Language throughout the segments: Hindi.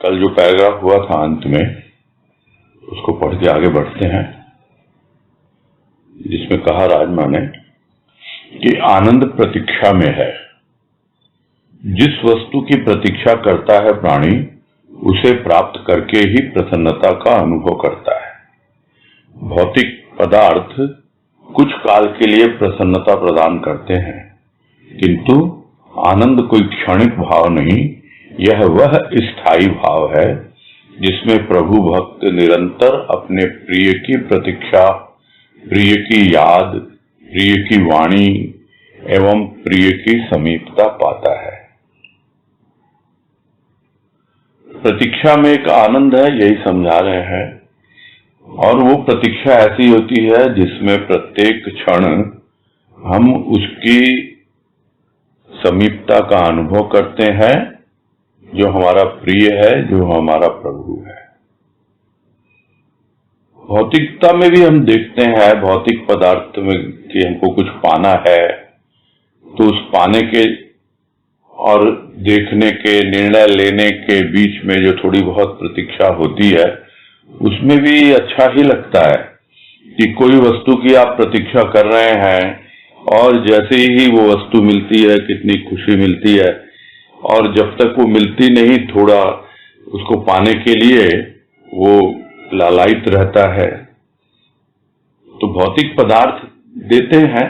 कल जो पैराग्राफ हुआ था अंत में, उसको पढ़ के आगे बढ़ते हैं, जिसमें कहा राजमा ने कि आनंद प्रतीक्षा में है। जिस वस्तु की प्रतीक्षा करता है प्राणी, उसे प्राप्त करके ही प्रसन्नता का अनुभव करता है। भौतिक पदार्थ कुछ काल के लिए प्रसन्नता प्रदान करते हैं, किंतु आनंद कोई क्षणिक भाव नहीं, यह वह स्थायी भाव है जिसमें प्रभु भक्त निरंतर अपने प्रिय की प्रतीक्षा, प्रिय की याद, प्रिय की वाणी एवं प्रिय की समीपता पाता है। प्रतीक्षा में एक आनंद है, यही समझा रहे हैं। और वो प्रतीक्षा ऐसी होती है जिसमें प्रत्येक क्षण हम उसकी समीपता का अनुभव करते हैं, जो हमारा प्रिय है, जो हमारा प्रभु है। भौतिकता में भी हम देखते हैं, भौतिक पदार्थ में कि हमको कुछ पाना है, तो उस पाने के और देखने के, निर्णय लेने के बीच में जो थोड़ी बहुत प्रतीक्षा होती है, उसमें भी अच्छा ही लगता है कि कोई वस्तु की आप प्रतीक्षा कर रहे हैं और जैसे ही वो वस्तु मिलती है कितनी खुशी मिलती है, और जब तक वो मिलती नहीं, थोड़ा उसको पाने के लिए वो लालायित रहता है। तो भौतिक पदार्थ देते हैं,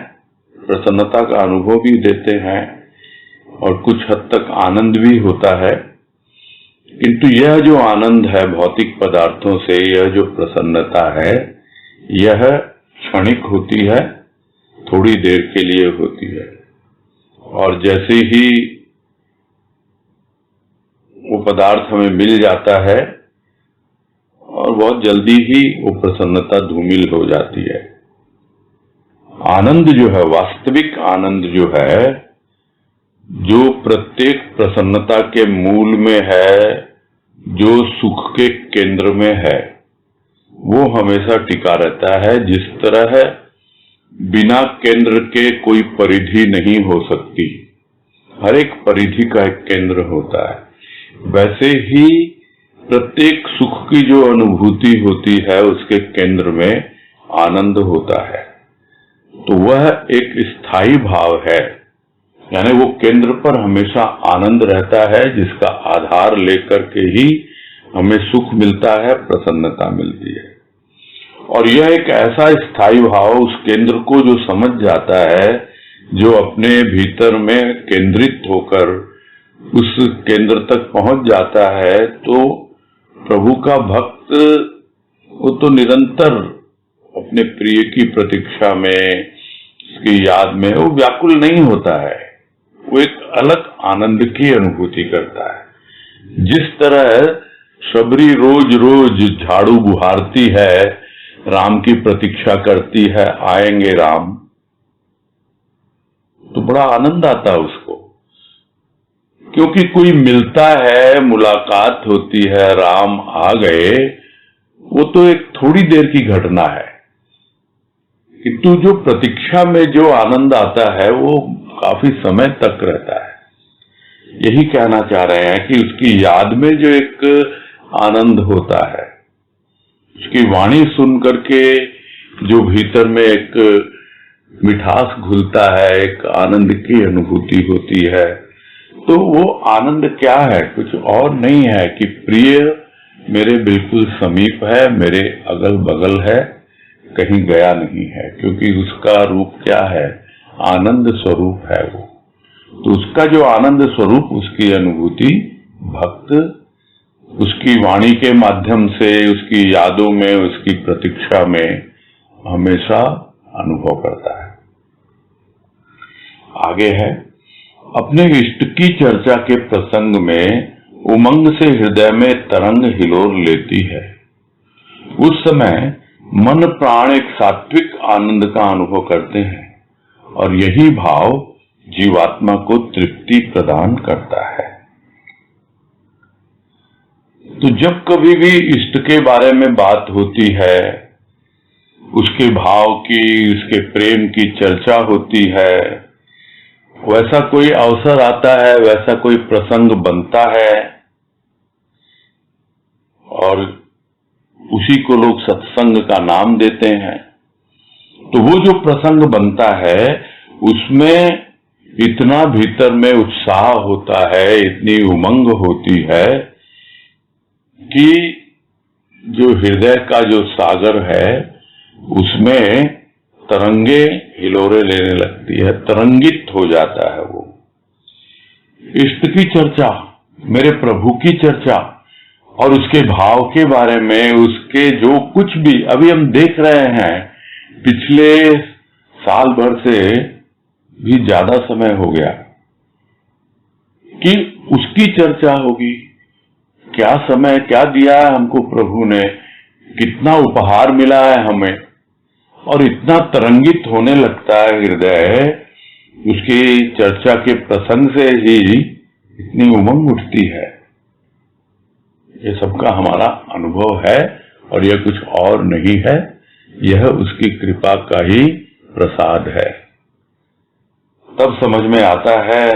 प्रसन्नता का अनुभव भी देते हैं और कुछ हद तक आनंद भी होता है, किंतु यह जो आनंद है भौतिक पदार्थों से, यह जो प्रसन्नता है, यह क्षणिक होती है, थोड़ी देर के लिए होती है। और जैसे ही वो पदार्थ हमें मिल जाता है और बहुत जल्दी ही वो प्रसन्नता धूमिल हो जाती है। आनंद जो है, वास्तविक आनंद जो है, जो प्रत्येक प्रसन्नता के मूल में है, जो सुख के केंद्र में है, वो हमेशा टिका रहता है। जिस तरह बिना केंद्र के कोई परिधि नहीं हो सकती, हर एक परिधि का एक केंद्र होता है, वैसे ही प्रत्येक सुख की जो अनुभूति होती है, उसके केंद्र में आनंद होता है। तो वह एक स्थायी भाव है, यानी वो केंद्र पर हमेशा आनंद रहता है, जिसका आधार लेकर के ही हमें सुख मिलता है, प्रसन्नता मिलती है। और यह एक ऐसा स्थायी भाव, उस केंद्र को जो समझ जाता है, जो अपने भीतर में केंद्रित होकर उस केंद्र तक पहुंच जाता है, तो प्रभु का भक्त वो तो निरंतर अपने प्रिय की प्रतीक्षा में, उसकी याद में वो व्याकुल नहीं होता है, वो एक अलग आनंद की अनुभूति करता है। जिस तरह शबरी रोज रोज झाड़ू बुहारती है, राम की प्रतीक्षा करती है, आएंगे राम, तो बड़ा आनंद आता है उसको, क्योंकि कोई मिलता है, मुलाकात होती है, राम आ गए, वो तो एक थोड़ी देर की घटना है। किंतु जो प्रतीक्षा में जो आनंद आता है, वो काफी समय तक रहता है। यही कहना चाह रहे हैं कि उसकी याद में जो एक आनंद होता है, उसकी वाणी सुन करके जो भीतर में एक मिठास घुलता है, एक आनंद की अनुभूति होती है, तो वो आनंद क्या है? कुछ और नहीं है कि प्रिय मेरे बिल्कुल समीप है, मेरे अगल बगल है, कहीं गया नहीं है, क्योंकि उसका रूप क्या है? आनंद स्वरूप है वो। तो उसका जो आनंद स्वरूप, उसकी अनुभूति भक्त उसकी वाणी के माध्यम से, उसकी यादों में, उसकी प्रतीक्षा में हमेशा अनुभव करता है। आगे है, अपने इष्ट की चर्चा के प्रसंग में उमंग से हृदय में तरंग हिलोर लेती है। उस समय मन प्राण एक सात्विक आनंद का अनुभव करते हैं और यही भाव जीवात्मा को तृप्ति प्रदान करता है। तो जब कभी भी इष्ट के बारे में बात होती है, उसके भाव की, उसके प्रेम की चर्चा होती है, वैसा कोई अवसर आता है, वैसा कोई प्रसंग बनता है, और उसी को लोग सत्संग का नाम देते हैं। तो वो जो प्रसंग बनता है उसमें इतना भीतर में उत्साह होता है, इतनी उमंग होती है कि जो हृदय का जो सागर है उसमें तरंगे हिलोरे लेने लगती है, तरंगित हो जाता है वो। इष्ट की चर्चा, मेरे प्रभु की चर्चा और उसके भाव के बारे में, उसके जो कुछ भी अभी हम देख रहे हैं, पिछले साल भर से भी ज्यादा समय हो गया कि उसकी चर्चा होगी। क्या समय, क्या दिया है हमको प्रभु ने, कितना उपहार मिला है हमें, और इतना तरंगित होने लगता है हृदय उसकी चर्चा के प्रसंग से ही, इतनी उमंग उठती है। ये सबका हमारा अनुभव है और यह कुछ और नहीं है, यह उसकी कृपा का ही प्रसाद है। तब समझ में आता है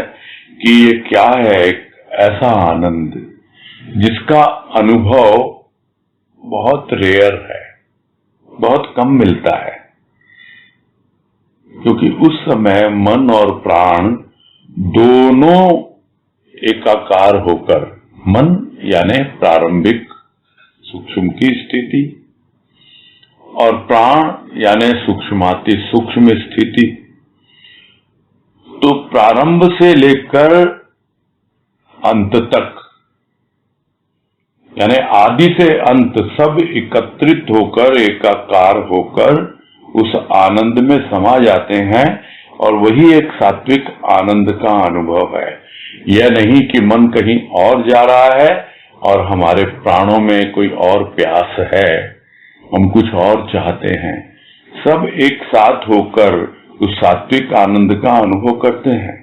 कि ये क्या है, एक ऐसा आनंद जिसका अनुभव बहुत रेयर है, बहुत कम मिलता है, क्योंकि उस समय मन और प्राण दोनों एकाकार होकर, मन यानी प्रारंभिक सूक्ष्म की स्थिति और प्राण यानी सूक्ष्माति सूक्ष्म स्थिति, तो प्रारंभ से लेकर अंत तक यानी आदि से अंत सब एकत्रित होकर, एकाकार होकर उस आनंद में समा जाते हैं, और वही एक सात्विक आनंद का अनुभव है। यह नहीं कि मन कहीं और जा रहा है और हमारे प्राणों में कोई और प्यास है, हम कुछ और चाहते हैं। सब एक साथ होकर उस सात्विक आनंद का अनुभव करते हैं।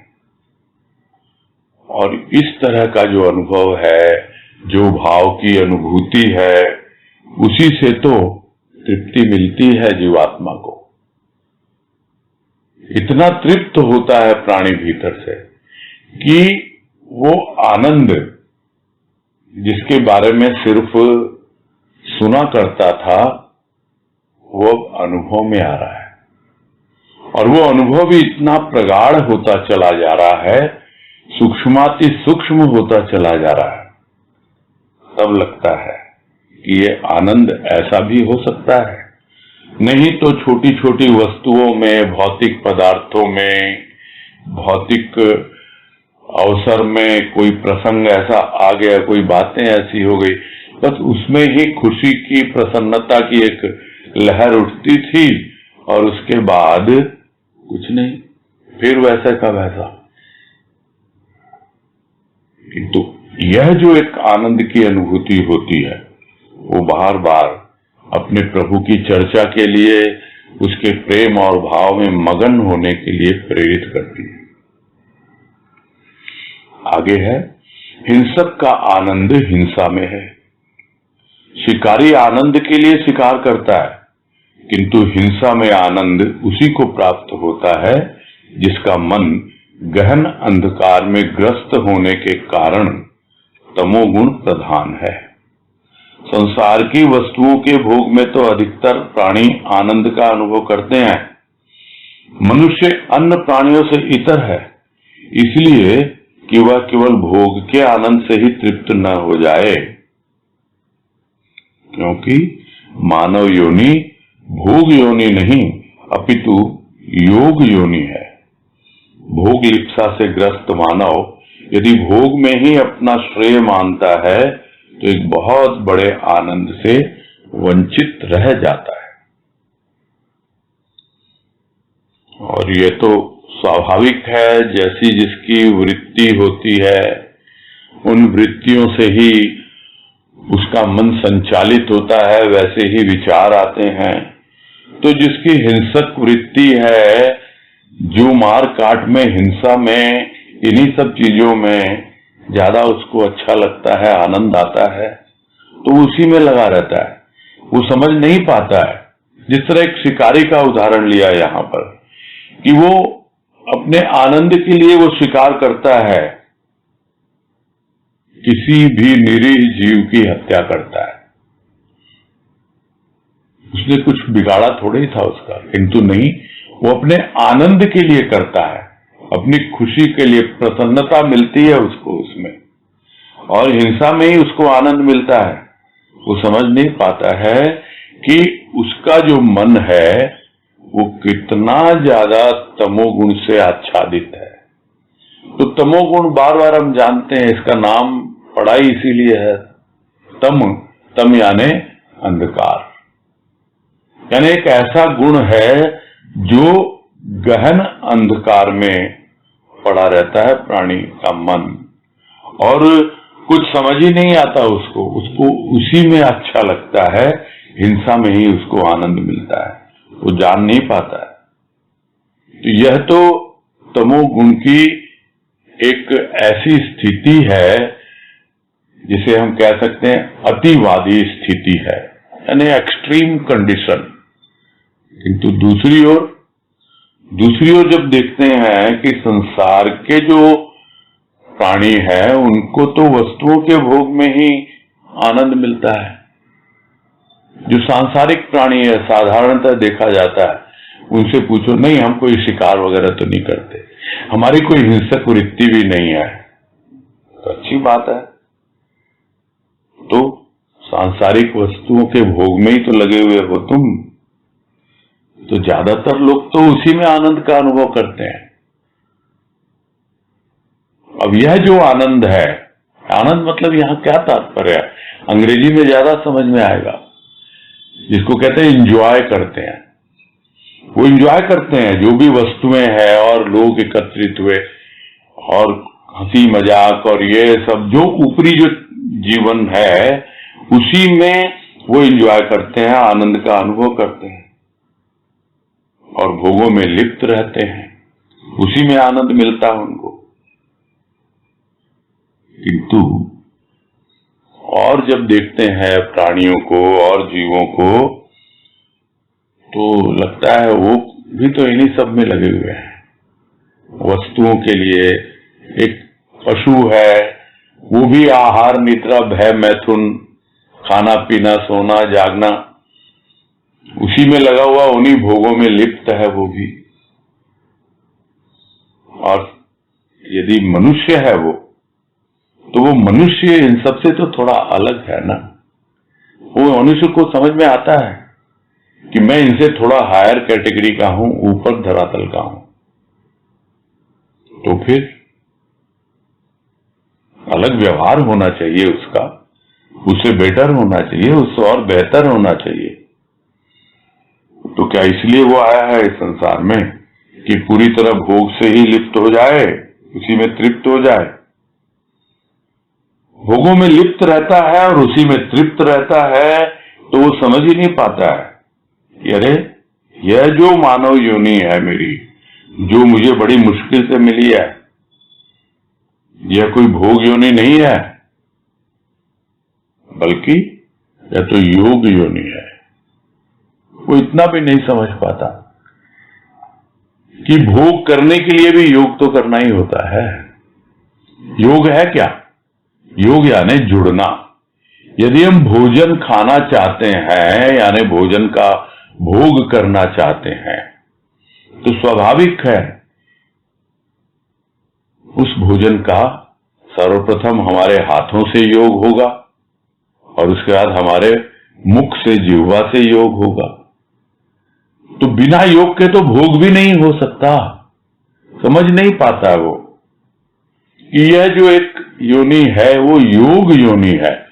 और इस तरह का जो अनुभव है, जो भाव की अनुभूति है, उसी से तो तृप्ति मिलती है जीवात्मा को। इतना तृप्त होता है प्राणी भीतर से कि वो आनंद जिसके बारे में सिर्फ सुना करता था, वो अब अनुभव में आ रहा है, और वो अनुभव भी इतना प्रगाढ़ होता चला जा रहा है, सूक्ष्माति सूक्ष्म होता चला जा रहा है। तब लगता है कि ये आनंद ऐसा भी हो सकता है। नहीं तो छोटी छोटी वस्तुओं में, भौतिक पदार्थों में, भौतिक अवसर में कोई प्रसंग ऐसा आ गया, कोई बातें ऐसी हो गई, बस उसमें ही खुशी की, प्रसन्नता की एक लहर उठती थी, और उसके बाद कुछ नहीं, फिर वैसे का वैसा। किंतु यह जो एक आनंद की अनुभूति होती है, वो बार बार अपने प्रभु की चर्चा के लिए, उसके प्रेम और भाव में मगन होने के लिए प्रेरित करती है। आगे है, हिंसक का आनंद हिंसा में है। शिकारी आनंद के लिए शिकार करता है, किंतु हिंसा में आनंद उसी को प्राप्त होता है जिसका मन गहन अंधकार में ग्रस्त होने के कारण तमोगुण प्रधान है। संसार की वस्तुओं के भोग में तो अधिकतर प्राणी आनंद का अनुभव करते हैं। मनुष्य अन्य प्राणियों से इतर है, इसलिए कि वह केवल भोग के आनंद से ही तृप्त न हो जाए, क्योंकि मानव योनि भोग योनि नहीं अपितु योग योनि है। भोग लिप्सा से ग्रस्त मानव यदि भोग में ही अपना श्रेय मानता है तो एक बहुत बड़े आनंद से वंचित रह जाता है। और ये तो स्वाभाविक है, जैसी जिसकी वृत्ति होती है, उन वृत्तियों से ही उसका मन संचालित होता है, वैसे ही विचार आते हैं। तो जिसकी हिंसक वृत्ति है, जो मार काट में, हिंसा में, इन्हीं सब चीजों में ज्यादा उसको अच्छा लगता है, आनंद आता है, तो उसी में लगा रहता है। वो समझ नहीं पाता है, जिस तरह एक शिकारी का उदाहरण लिया यहाँ पर, कि वो अपने आनंद के लिए वो शिकार करता है, किसी भी निरीह जीव की हत्या करता है, उसने कुछ बिगाड़ा थोड़ा ही था उसका, किंतु नहीं, वो अपने आनंद के लिए करता है, अपनी खुशी के लिए, प्रसन्नता मिलती है उसको उसमें, और हिंसा में ही उसको आनंद मिलता है। वो समझ नहीं पाता है कि उसका जो मन है वो कितना ज्यादा तमोगुण से आच्छादित है। तो तमोगुण बार बार हम जानते हैं, इसका नाम पड़ा ही इसीलिए है, तम यानी अंधकार, यानी एक ऐसा गुण है जो गहन अंधकार में पड़ा रहता है प्राणी का मन, और कुछ समझ ही नहीं आता उसको उसी में अच्छा लगता है, हिंसा में ही उसको आनंद मिलता है, वो जान नहीं पाता है। तो यह तो तमोगुण की एक ऐसी स्थिति है जिसे हम कह सकते हैं अतिवादी स्थिति है, यानी एक्सट्रीम कंडीशन। किंतु दूसरी ओर जब देखते हैं कि संसार के जो प्राणी है उनको तो वस्तुओं के भोग में ही आनंद मिलता है। जो सांसारिक प्राणी है साधारणतः देखा जाता है, उनसे पूछो, नहीं हम कोई शिकार वगैरह तो नहीं करते, हमारी कोई हिंसक वृत्ति भी नहीं है, तो अच्छी बात है। तो सांसारिक वस्तुओं के भोग में ही तो लगे हुए हो तुम, तो ज्यादातर लोग तो उसी में आनंद का अनुभव करते हैं। अब यह जो आनंद है, आनंद मतलब यहां क्या तात्पर्य है, अंग्रेजी में ज्यादा समझ में आएगा, जिसको कहते हैं इंजॉय करते हैं। वो इंजॉय करते हैं जो भी वस्तुएं हैं और लोग एकत्रित हुए और हंसी मजाक और ये सब जो ऊपरी जो जीवन है उसी में वो इंजॉय करते हैं, आनंद का अनुभव करते हैं और भोगों में लिप्त रहते हैं, उसी में आनंद मिलता है उनको। किंतु और जब देखते हैं प्राणियों को और जीवों को तो लगता है वो भी तो इन्हीं सब में लगे हुए हैं। वस्तुओं के लिए एक पशु है, वो भी आहार निद्रा भय मैथुन, खाना पीना सोना जागना, उसी में लगा हुआ, उन्हीं भोगों में लिप्त है वो भी। और यदि मनुष्य है वो, तो वो मनुष्य इन सबसे तो थोड़ा अलग है ना। वो मनुष्य को समझ में आता है कि मैं इनसे थोड़ा हायर कैटेगरी का हूं, ऊपर धरातल का हूं, तो फिर अलग व्यवहार होना चाहिए उसका, उससे बेटर होना चाहिए, उससे और बेहतर होना चाहिए। तो क्या इसलिए वो आया है इस संसार में कि पूरी तरह भोग से ही लिप्त हो जाए, उसी में तृप्त हो जाए? भोगों में लिप्त रहता है और उसी में तृप्त रहता है, तो वो समझ ही नहीं पाता है कि अरे यह जो मानव योनि है मेरी, जो मुझे बड़ी मुश्किल से मिली है, यह कोई भोग योनि नहीं है, बल्कि यह तो योग योनि है। वो इतना भी नहीं समझ पाता कि भोग करने के लिए भी योग तो करना ही होता है। योग है क्या? योग यानी जुड़ना। यदि हम भोजन खाना चाहते हैं, यानी भोजन का भोग करना चाहते हैं, तो स्वाभाविक है उस भोजन का सर्वप्रथम हमारे हाथों से योग होगा और उसके बाद हमारे मुख से, जिह्वा से योग होगा। तो बिना योग के तो भोग भी नहीं हो सकता। समझ नहीं पाता वो कि यह जो एक योनि है वो योग योनि है,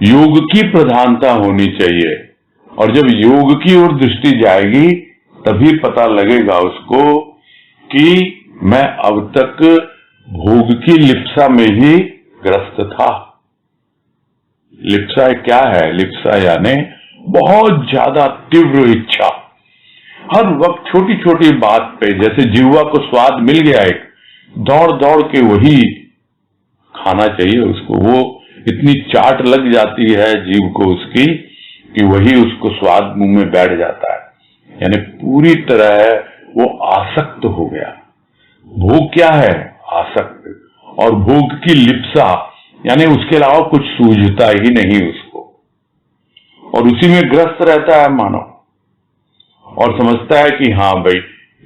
योग की प्रधानता होनी चाहिए। और जब योग की ओर दृष्टि जाएगी तभी पता लगेगा उसको कि मैं अब तक भोग की लिप्सा में ही ग्रस्त था। लिप्सा क्या है? लिप्सा यानी बहुत ज्यादा तीव्र इच्छा, हर वक्त छोटी छोटी बात पे, जैसे जिह्वा को स्वाद मिल गया एक, दौड़ दौड़ के वही खाना चाहिए उसको। वो इतनी चाट लग जाती है जीव को उसकी कि वही उसको स्वाद मुंह में बैठ जाता है, यानी पूरी तरह वो आसक्त हो गया। भोग क्या है? आसक्त। और भोग की लिप्सा यानी उसके अलावा कुछ सूझता ही नहीं उसको, और उसी में ग्रस्त रहता है मानव। और समझता है कि हाँ भाई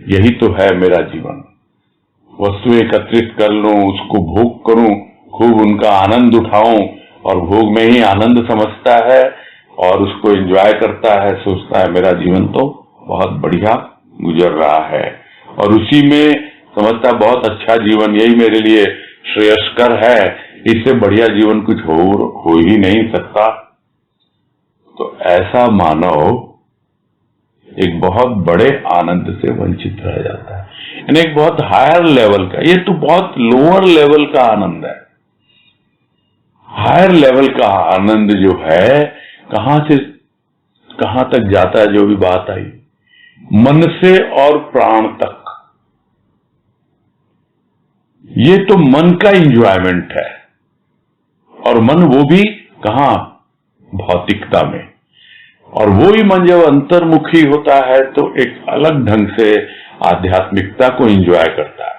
यही तो है मेरा जीवन, वस्तु एकत्रित कर लूं, उसको भोग करूं, खूब उनका आनंद उठाऊं, और भोग में ही आनंद समझता है और उसको एंजॉय करता है, सोचता है मेरा जीवन तो बहुत बढ़िया गुजर रहा है, और उसी में समझता है बहुत अच्छा जीवन, यही मेरे लिए श्रेयस्कर है, इससे बढ़िया जीवन कुछ हो ही नहीं सकता। तो ऐसा मानव एक बहुत बड़े आनंद से वंचित रह जाता है, यानी एक बहुत हायर लेवल का, ये तो बहुत लोअर लेवल का आनंद है। हायर लेवल का आनंद जो है कहां से कहां तक जाता है, जो भी बात आई, मन से और प्राण तक। ये तो मन का एंजॉयमेंट है, और मन वो भी कहां, भौतिकता में। और वो ही मन जब अंतर्मुखी होता है तो एक अलग ढंग से आध्यात्मिकता को एंजॉय करता है,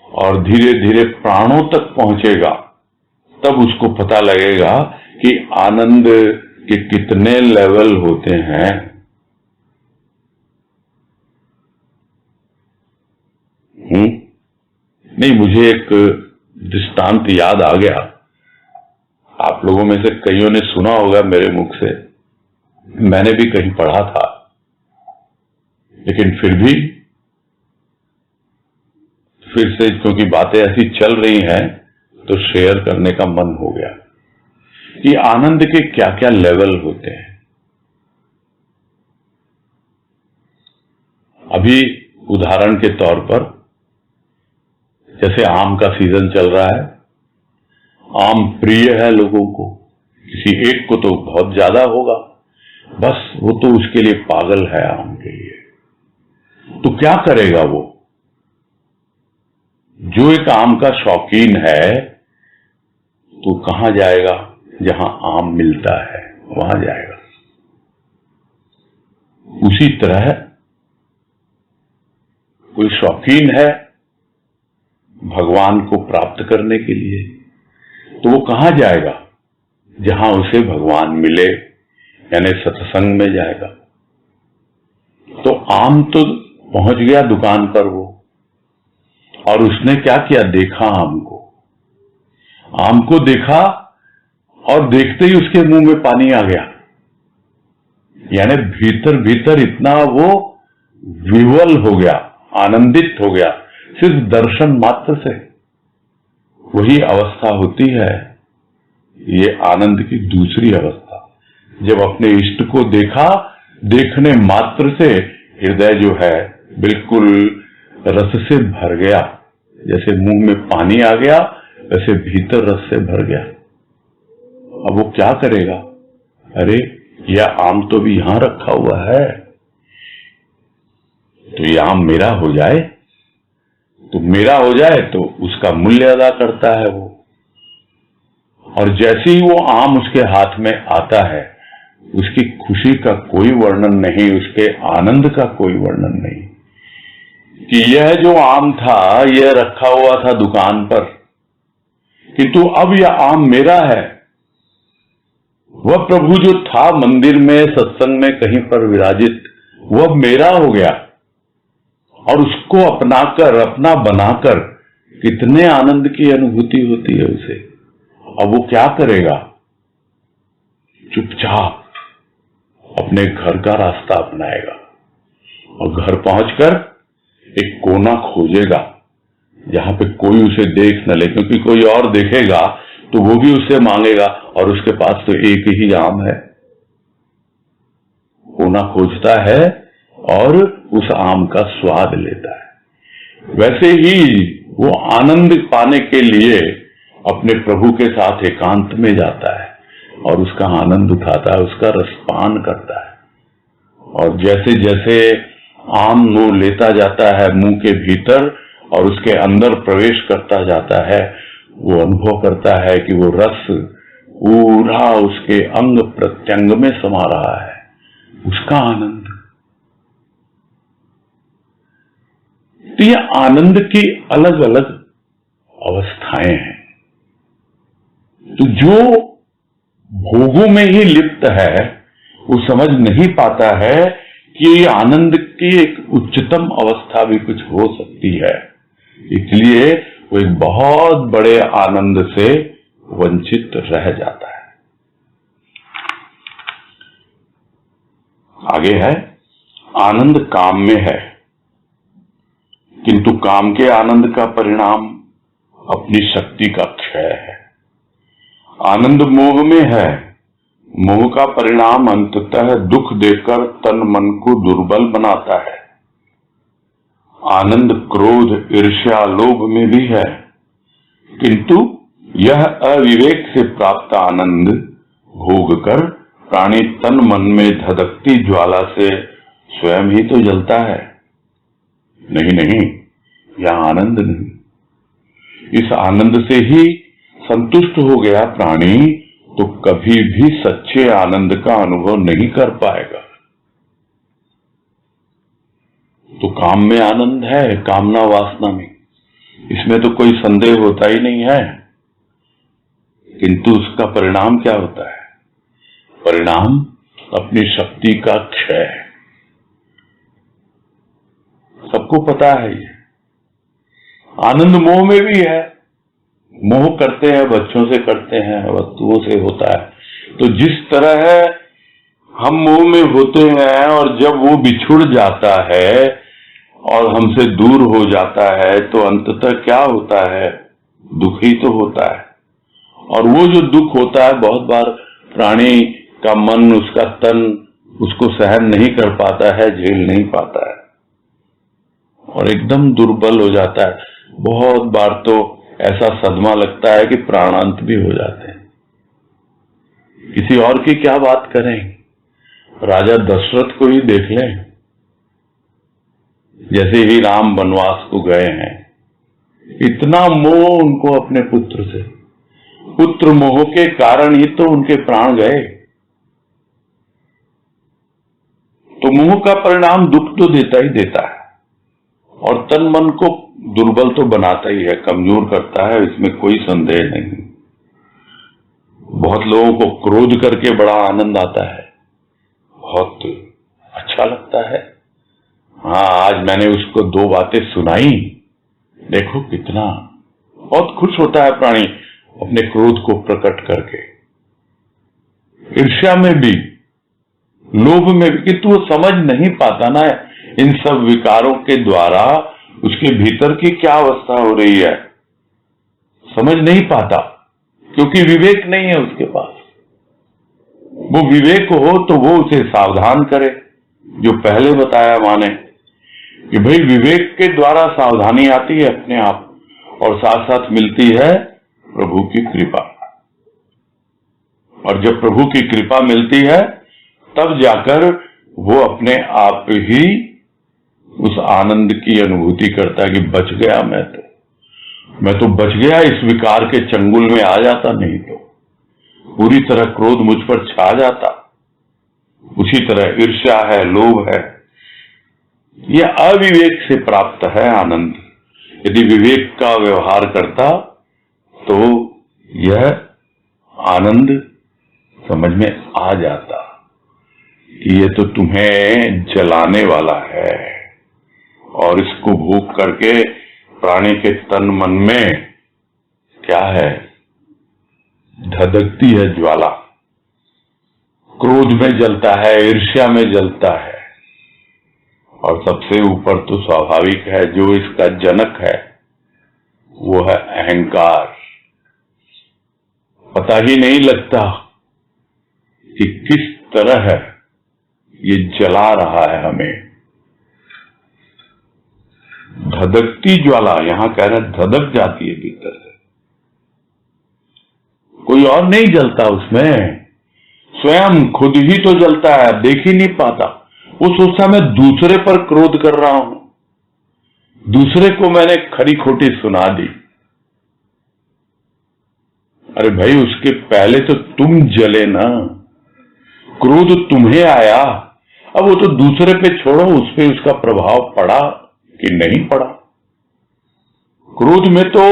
और धीरे धीरे प्राणों तक पहुंचेगा, तब उसको पता लगेगा कि आनंद के कितने लेवल होते हैं। नहीं, मुझे एक दृष्टांत याद आ गया, आप लोगों में से कईयों ने सुना होगा मेरे मुख से, मैंने भी कहीं पढ़ा था, लेकिन फिर से क्योंकि बातें ऐसी चल रही हैं तो शेयर करने का मन हो गया कि आनंद के क्या क्या लेवल होते हैं। अभी उदाहरण के तौर पर, जैसे आम का सीजन चल रहा है, आम प्रिय है लोगों को, किसी एक को तो बहुत ज्यादा होगा, बस वो तो उसके लिए पागल है आम के लिए। तो क्या करेगा वो, जो एक आम का शौकीन है तो कहां जाएगा, जहां आम मिलता है वहां जाएगा। उसी तरह कोई शौकीन है भगवान को प्राप्त करने के लिए, तो वो कहां जाएगा, जहां उसे भगवान मिले, यानी सत्संग में जाएगा। तो आम तो पहुंच गया दुकान पर वो, और उसने क्या किया, देखा आम को देखा, और देखते ही उसके मुंह में पानी आ गया, यानी भीतर भीतर इतना वो विवल हो गया, आनंदित हो गया, सिर्फ दर्शन मात्र से। वही अवस्था होती है ये आनंद की दूसरी अवस्था, जब अपने इष्ट को देखा, देखने मात्र से हृदय जो है बिल्कुल रस से भर गया, जैसे मुंह में पानी आ गया वैसे भीतर रस से भर गया। अब वो क्या करेगा, अरे यह आम तो भी यहां रखा हुआ है, तो ये आम मेरा हो जाए, तो उसका मूल्य अदा करता है वो। और जैसे ही वो आम उसके हाथ में आता है, उसकी खुशी का कोई वर्णन नहीं, उसके आनंद का कोई वर्णन नहीं, कि यह जो आम था यह रखा हुआ था दुकान पर, किंतु अब यह आम मेरा है। वह प्रभु जो था मंदिर में, सत्संग में, कहीं पर विराजित, वह मेरा हो गया, और उसको अपनाकर, अपना बनाकर कितने आनंद की अनुभूति होती है उसे। अब वो क्या करेगा, चुपचाप अपने घर का रास्ता अपनाएगा, और घर पहुंचकर एक कोना खोजेगा जहां पे कोई उसे देख न ले, क्योंकि कोई और देखेगा तो वो भी उससे मांगेगा, और उसके पास तो एक ही आम है। कोना खोजता है और उस आम का स्वाद लेता है। वैसे ही वो आनंद पाने के लिए अपने प्रभु के साथ एकांत में जाता है और उसका आनंद उठाता है, उसका रसपान करता है। और जैसे जैसे आम वो लेता जाता है मुंह के भीतर और उसके अंदर प्रवेश करता जाता है, वो अनुभव करता है कि वो रस पूरा उसके अंग प्रत्यंग में समा रहा है, उसका आनंद। तो ये आनंद की अलग अलग अवस्थाएं हैं। तो जो भोगों में ही लिप्त है वो समझ नहीं पाता है कि आनंद की एक उच्चतम अवस्था भी कुछ हो सकती है, इसलिए वो एक बहुत बड़े आनंद से वंचित रह जाता है। आगे है, आनंद काम में है, किंतु काम के आनंद का परिणाम अपनी शक्ति का क्षय है। आनंद मोह में है, मोह का परिणाम अंततः दुख देकर तन मन को दुर्बल बनाता है। आनंद क्रोध ईर्ष्या लोभ में भी है, किंतु यह अविवेक से प्राप्त आनंद भोग कर प्राणी तन मन में धधकती ज्वाला से स्वयं ही तो जलता है। नहीं नहीं, यह आनंद नहीं। इस आनंद से ही संतुष्ट हो गया प्राणी तो कभी भी सच्चे आनंद का अनुभव नहीं कर पाएगा। तो काम में आनंद है, कामना वासना में, इसमें तो कोई संदेह होता ही नहीं है, किंतु उसका परिणाम क्या होता है? परिणाम अपनी शक्ति का क्षय है। सबको पता है ये। आनंद मोह में भी है, मोह करते हैं, बच्चों से करते हैं, वस्तुओं से होता है। तो जिस तरह है हम मोह में होते हैं और जब वो बिछुड़ जाता है और हमसे दूर हो जाता है तो अंततः क्या होता है? दुख ही तो होता है। और वो जो दुख होता है बहुत बार प्राणी का मन, उसका तन उसको सहन नहीं कर पाता है, झेल नहीं पाता है और एकदम दुर्बल हो जाता है। बहुत बार तो ऐसा सदमा लगता है कि प्राणांत भी हो जाते हैं। किसी और की क्या बात करें, राजा दशरथ को ही देख लें। जैसे ही राम वनवास को गए हैं, इतना मोह उनको अपने पुत्र से, पुत्र मोह के कारण ही तो उनके प्राण गए। तो मोह का परिणाम दुख तो देता ही देता है और तन मन को दुर्बल तो बनाता ही है, कमजोर करता है, इसमें कोई संदेह नहीं। बहुत लोगों को क्रोध करके बड़ा आनंद आता है, बहुत अच्छा लगता है। हाँ, आज मैंने उसको 2 बातें सुनाई, देखो कितना, बहुत खुश होता है प्राणी अपने क्रोध को प्रकट करके। ईर्ष्या में भी, लोभ में भी, किंतु वो समझ नहीं पाता ना इन सब विकारों के द्वारा उसके भीतर की क्या अवस्था हो रही है, समझ नहीं पाता, क्योंकि विवेक नहीं है उसके पास। वो विवेक हो तो वो उसे सावधान करे, जो पहले बताया माने कि भाई विवेक के द्वारा सावधानी आती है अपने आप, और साथ साथ मिलती है प्रभु की कृपा। और जब प्रभु की कृपा मिलती है तब जाकर वो अपने आप ही उस आनंद की अनुभूति करता है कि बच गया, मैं तो बच गया, इस विकार के चंगुल में आ जाता नहीं तो पूरी तरह क्रोध मुझ पर छा जाता। उसी तरह ईर्ष्या है, लोभ है, यह अविवेक से प्राप्त है आनंद। यदि विवेक का व्यवहार करता तो यह आनंद समझ में आ जाता कि ये तो तुम्हें जलाने वाला है और इसको भोग करके प्राणी के तन मन में क्या है, धधकती है ज्वाला, क्रोध में जलता है, ईर्ष्या में जलता है। और सबसे ऊपर तो स्वाभाविक है, जो इसका जनक है वो है अहंकार। पता ही नहीं लगता कि किस तरह ये जला रहा है हमें। धधकती ज्वाला, यहां कह रहे धधक जाती है भीतर से, कोई और नहीं जलता उसमें, स्वयं खुद ही तो जलता है, देख ही नहीं पाता। वो सोचता मैं दूसरे पर क्रोध कर रहा हूं, दूसरे को मैंने खरी खोटी सुना दी। अरे भाई, उसके पहले तो तुम जले ना, क्रोध तुम्हें आया, अब वो तो दूसरे पे छोड़ो, उस पे उसका प्रभाव पड़ा कि नहीं पड़ा। क्रोध में तो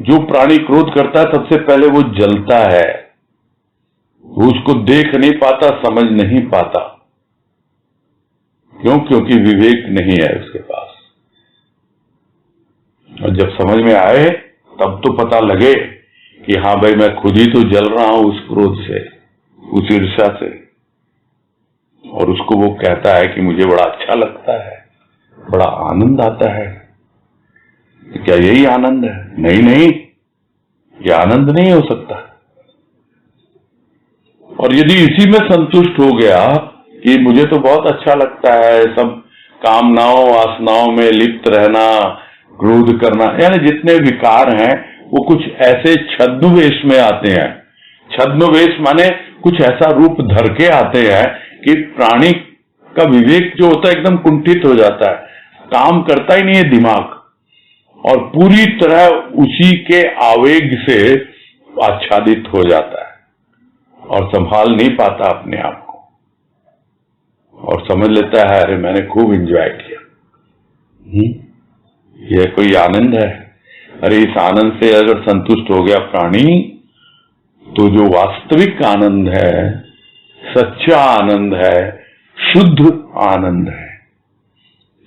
जो प्राणी क्रोध करता है सबसे पहले वो जलता है, वो उसको देख नहीं पाता, समझ नहीं पाता। क्यों? क्योंकि विवेक नहीं है उसके पास। और जब समझ में आए तब तो पता लगे कि हाँ भाई, मैं खुद ही तो जल रहा हूं उस क्रोध से, उस ईर्ष्या से। और उसको वो कहता है कि मुझे बड़ा अच्छा लगता है, बड़ा आनंद आता है। तो क्या यही आनंद है? नहीं नहीं, ये आनंद नहीं हो सकता। और यदि इसी में संतुष्ट हो गया कि मुझे तो बहुत अच्छा लगता है सब कामनाओं वासनाओं में लिप्त रहना, क्रोध करना, यानी जितने विकार हैं वो कुछ ऐसे छद्मवेश में आते हैं। छद्मवेश माने कुछ ऐसा रूप धर के आते हैं कि प्राणी का विवेक जो होता है एकदम कुंठित हो जाता है, काम करता ही नहीं है दिमाग, और पूरी तरह उसी के आवेग से आच्छादित हो जाता है और संभाल नहीं पाता अपने आप को, और समझ लेता है अरे मैंने खूब एंजॉय किया। यह कोई आनंद है? अरे इस आनंद से अगर संतुष्ट हो गया प्राणी, तो जो वास्तविक आनंद है, सच्चा आनंद है, शुद्ध आनंद है,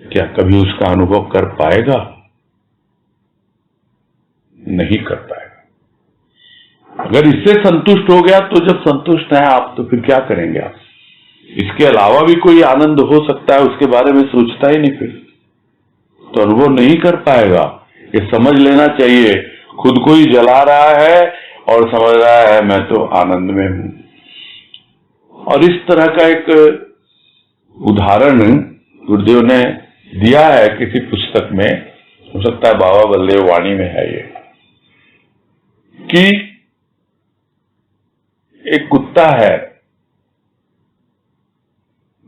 क्या कभी उसका अनुभव कर पाएगा? नहीं कर पाएगा। अगर इससे संतुष्ट हो गया तो जब संतुष्ट हैं आप, तो फिर क्या करेंगे आप? इसके अलावा भी कोई आनंद हो सकता है, उसके बारे में सोचता ही नहीं, फिर तो अनुभव नहीं कर पाएगा। ये समझ लेना चाहिए, खुद को ही जला रहा है और समझ रहा है मैं तो आनंद में हूं। और इस तरह का एक उदाहरण गुरुदेव ने दिया है किसी पुस्तक में, हो सकता है बाबा बलदेव वाणी में है ये, कि एक कुत्ता है,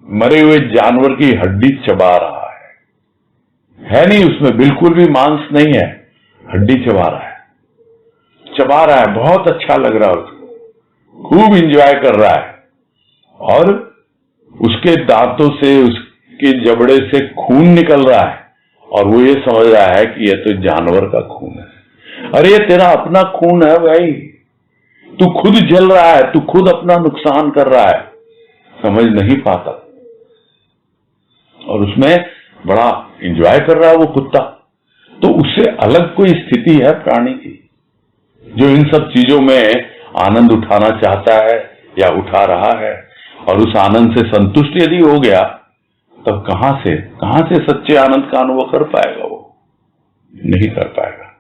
मरे हुए जानवर की हड्डी चबा रहा है नहीं उसमें बिल्कुल भी मांस नहीं है, हड्डी चबा रहा है, बहुत अच्छा लग रहा है उसको, खूब एंजॉय कर रहा है, और उसके दांतों से, उसके जबड़े से खून निकल रहा है, और वो ये समझ रहा है कि ये तो जानवर का खून है। अरे ये तेरा अपना खून है भाई, तू खुद जल रहा है, तू खुद अपना नुकसान कर रहा है, समझ नहीं पाता, और उसमें बड़ा एंजॉय कर रहा है वो कुत्ता। तो उससे अलग कोई स्थिति है प्राणी की, जो इन सब चीजों में आनंद उठाना चाहता है या उठा रहा है, और उस आनंद से संतुष्ट यदि हो गया, तब कहां से सच्चे आनंद का अनुभव कर पाएगा? वो नहीं कर पाएगा।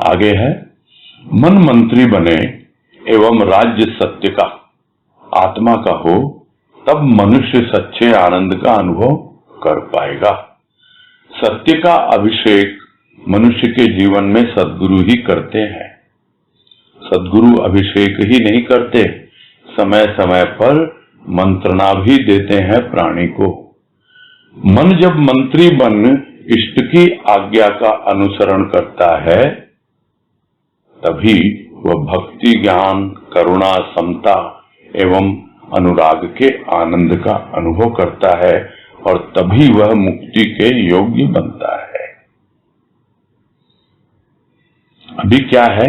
आगे है, मन मंत्री बने एवं राज्य सत्य का, आत्मा का हो, तब मनुष्य सच्चे आनंद का अनुभव कर पाएगा। सत्य का अभिषेक मनुष्य के जीवन में सद्गुरु ही करते हैं। सद्गुरु अभिषेक ही नहीं करते, समय समय पर मंत्रणा भी देते हैं प्राणी को। मन जब मंत्री बन इष्ट की आज्ञा का अनुसरण करता है, तभी वह भक्ति, ज्ञान, करुणा, समता एवं अनुराग के आनंद का अनुभव करता है, और तभी वह मुक्ति के योग्य बनता है। अभी क्या है,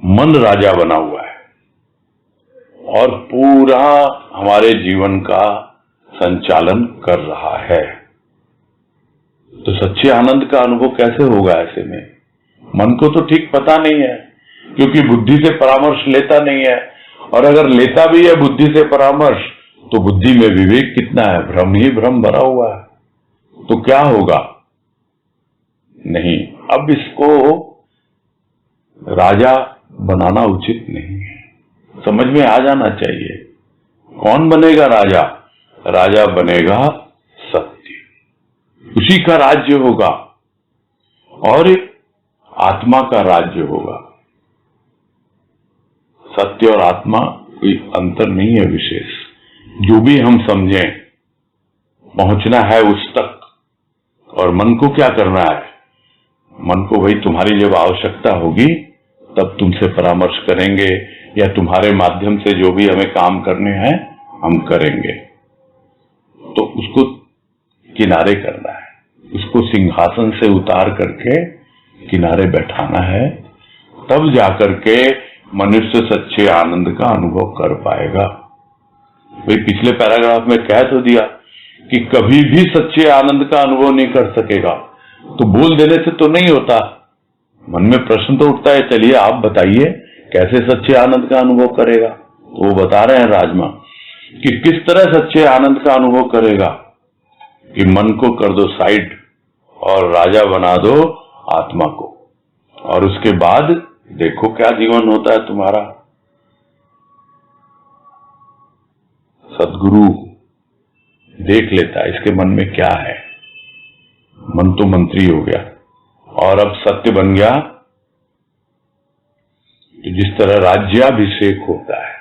मन राजा बना हुआ है और पूरा हमारे जीवन का संचालन कर रहा है। तो सच्चे आनंद का अनुभव कैसे होगा ऐसे में? मन को तो ठीक पता नहीं है, क्योंकि बुद्धि से परामर्श लेता नहीं है, और अगर लेता भी है बुद्धि से परामर्श, तो बुद्धि में विवेक कितना है? भ्रम ही भ्रम भरा हुआ है। तो क्या होगा? नहीं, अब इसको राजा बनाना उचित नहीं है, समझ में आ जाना चाहिए। कौन बनेगा राजा? राजा बनेगा सत्य, उसी का राज्य होगा, और आत्मा का राज्य होगा। सत्य और आत्मा कोई अंतर नहीं है विशेष, जो भी हम समझें, पहुंचना है उस तक। और मन को क्या करना है? मन को भाई तुम्हारी जब आवश्यकता होगी तब तुमसे परामर्श करेंगे, या तुम्हारे माध्यम से जो भी हमें काम करने हैं हम करेंगे। तो उसको किनारे करना है, उसको सिंहासन से उतार करके किनारे बैठाना है, तब जाकर के मनुष्य सच्चे आनंद का अनुभव कर पाएगा। भाई पिछले पैराग्राफ में कह तो दिया कि कभी भी सच्चे आनंद का अनुभव नहीं कर सकेगा, तो बोल देने से तो नहीं होता। मन में प्रश्न तो उठता है, चलिए आप बताइए कैसे सच्चे आनंद का अनुभव करेगा। तो वो बता रहे हैं राजमा कि किस तरह सच्चे आनंद का अनुभव करेगा, कि मन को कर दो साइड और राजा बना दो आत्मा को, और उसके बाद देखो क्या जीवन होता है तुम्हारा। सद्गुरु देख लेता है इसके मन में क्या है। मन तो मंत्री हो गया और अब सत्य बन गया। जिस तरह राज्याभिषेक होता है,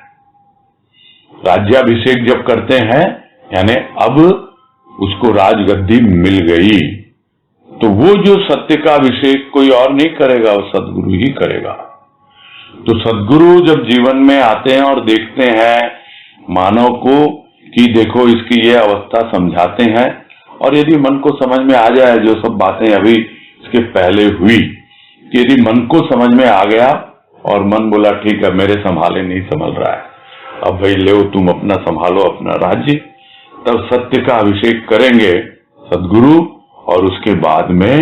राज्याभिषेक जब करते हैं यानी अब उसको राजगद्दी मिल गई, तो वो जो सत्य का अभिषेक कोई और नहीं करेगा, वो सद्गुरु ही करेगा। तो सद्गुरु जब जीवन में आते हैं और देखते हैं मानव को कि देखो इसकी ये अवस्था, समझाते हैं, और यदि मन को समझ में आ जाए जो सब बातें अभी इसके पहले हुई, कि यदि मन को समझ में आ गया और मन बोला ठीक है मेरे संभाले नहीं संभल रहा है, अब भाई ले तुम अपना संभालो अपना राज्य, तब सत्य का अभिषेक करेंगे सद्गुरु, और उसके बाद में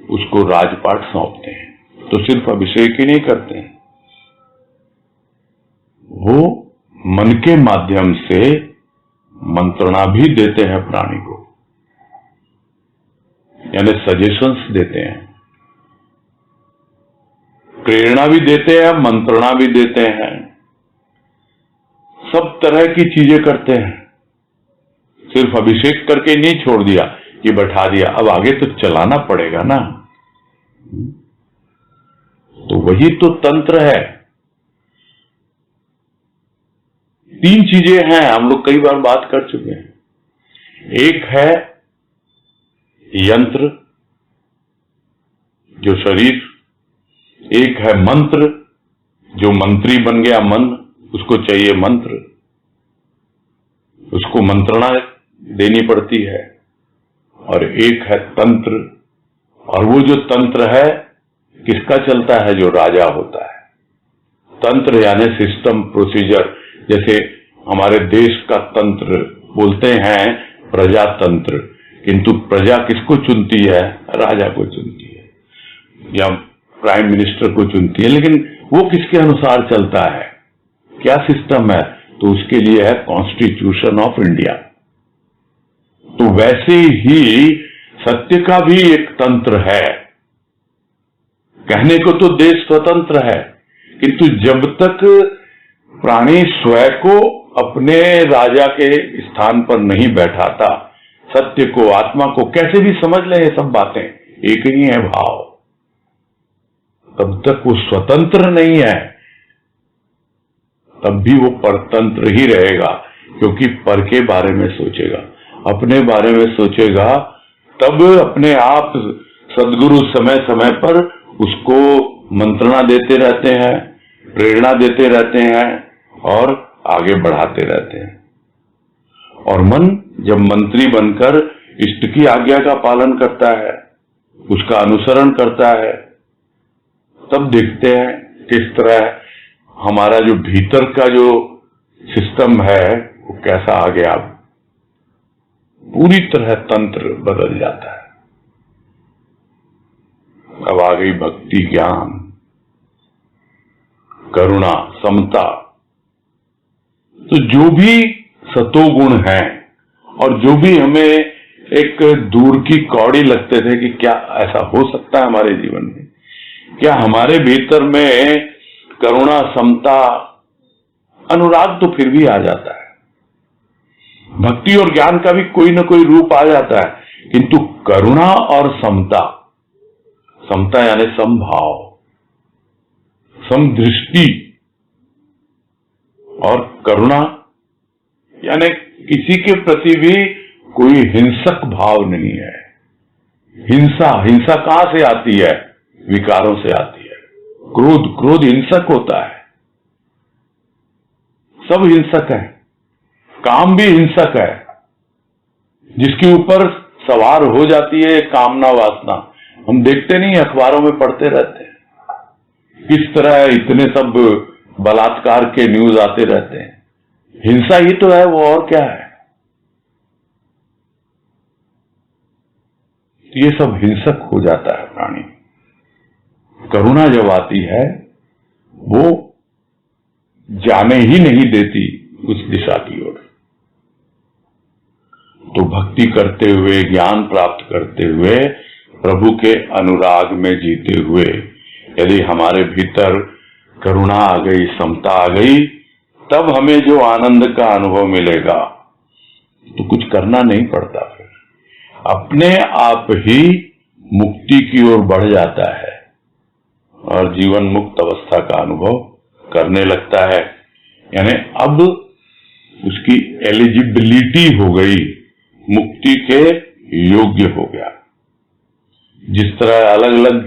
उसको राजपाट सौंपते हैं। तो सिर्फ अभिषेक ही नहीं करते हैं, वो मन के माध्यम से मंत्रणा भी देते हैं प्राणी को, यानी सजेशंस देते हैं, प्रेरणा भी देते हैं, मंत्रणा भी देते हैं, सब तरह की चीजें करते हैं। सिर्फ अभिषेक करके नहीं छोड़ दिया कि बैठा दिया, अब आगे तो चलाना पड़ेगा ना। तो वही तो तंत्र है। तीन चीजें हैं, हम लोग कई बार बात कर चुके हैं। एक है यंत्र जो शरीर, एक है मंत्र जो मंत्री बन गया मन, उसको चाहिए मंत्र, उसको मंत्रणा देनी पड़ती है, और एक है तंत्र, और वो जो तंत्र है किसका चलता है, जो राजा होता है। तंत्र यानी सिस्टम प्रोसीजर, जैसे हमारे देश का तंत्र बोलते हैं प्रजातंत्र, किंतु प्रजा किसको चुनती है, राजा को चुनती है या प्राइम मिनिस्टर को चुनती है, लेकिन वो किसके अनुसार चलता है, क्या सिस्टम है, तो उसके लिए है कॉन्स्टिट्यूशन ऑफ इंडिया। तो वैसे ही सत्य का भी एक तंत्र है। कहने को तो देश स्वतंत्र है, किंतु जब तक प्राणी स्वयं को अपने राजा के स्थान पर नहीं बैठाता, सत्य को आत्मा को कैसे भी समझ ले, ये सब बातें एक ही है भाव, तब तक वो स्वतंत्र नहीं है, तब भी वो परतंत्र ही रहेगा, क्योंकि पर के बारे में सोचेगा, अपने बारे में सोचेगा, तब अपने आप सद्गुरु समय समय पर उसको मंत्रणा देते रहते हैं, प्रेरणा देते रहते हैं और आगे बढ़ाते रहते हैं। और मन जब मंत्री बनकर इष्ट की आज्ञा का पालन करता है, उसका अनुसरण करता है, तब देखते हैं किस तरह हमारा जो भीतर का जो सिस्टम है वो कैसा आ गया, पूरी तरह तंत्र बदल जाता है। अब आ गई भक्ति, ज्ञान, करुणा, समता। तो जो भी सतोगुण है और जो भी हमें एक दूर की कौड़ी लगते थे कि क्या ऐसा हो सकता है हमारे जीवन में, क्या हमारे भीतर में करुणा, समता, अनुराग तो फिर भी आ जाता है, भक्ति और ज्ञान का भी कोई ना कोई रूप आ जाता है, किंतु करुणा और समता, समता यानी समभाव, समदृष्टि, और करुणा यानी किसी के प्रति भी कोई हिंसक भाव नहीं है। हिंसा कहां से आती है, विकारों से आती है। क्रोध हिंसक होता है, सब हिंसक है, काम भी हिंसक है, जिसके ऊपर सवार हो जाती है कामना वासना। हम देखते नहीं, अखबारों में पढ़ते रहते हैं किस तरह इतने सब बलात्कार के न्यूज आते रहते हैं, हिंसा ही तो है, वो और क्या है। ये सब हिंसक हो जाता है प्राणी। करुणा जब आती है वो जाने ही नहीं देती उस दिशा की ओर। तो भक्ति करते हुए, ज्ञान प्राप्त करते हुए, प्रभु के अनुराग में जीते हुए यदि हमारे भीतर करुणा आ गई, समता आ गई, तब हमें जो आनंद का अनुभव मिलेगा तो कुछ करना नहीं पड़ता, फिर अपने आप ही मुक्ति की ओर बढ़ जाता है और जीवन मुक्त अवस्था का अनुभव करने लगता है। यानी अब उसकी एलिजिबिलिटी हो गई, मुक्ति के योग्य हो गया। जिस तरह अलग अलग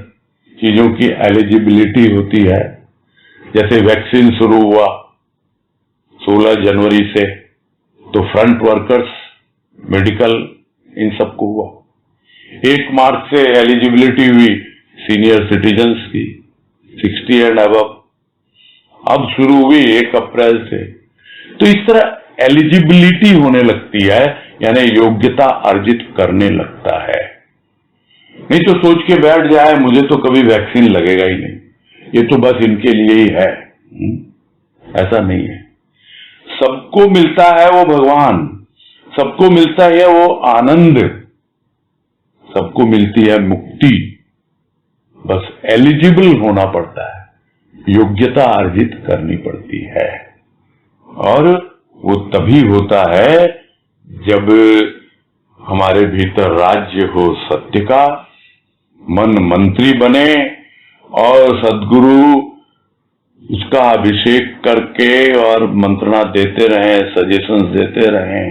चीजों की एलिजिबिलिटी होती है, जैसे वैक्सीन शुरू हुआ 16 जनवरी से, तो फ्रंट वर्कर्स, मेडिकल, इन सबको हुआ। 1 मार्च से एलिजिबिलिटी हुई सीनियर सिटीजन्स की, 60 एंड अबव। अब शुरू हुई 1 अप्रैल से। तो इस तरह एलिजिबिलिटी होने लगती है, यानी योग्यता अर्जित करने लगता है। नहीं तो सोच के बैठ जाए मुझे तो कभी वैक्सीन लगेगा ही नहीं, ये तो बस इनके लिए ही है। ऐसा नहीं है। सबको मिलता है वो भगवान, सबको मिलता है वो आनंद, सबको मिलती है मुक्ति। बस एलिजिबल होना पड़ता है, योग्यता अर्जित करनी पड़ती है। और वो तभी होता है जब हमारे भीतर राज्य हो सत्य का, मन मंत्री बने और सद्गुरु उसका अभिषेक करके और मंत्रणा देते रहें, सजेशंस देते रहें,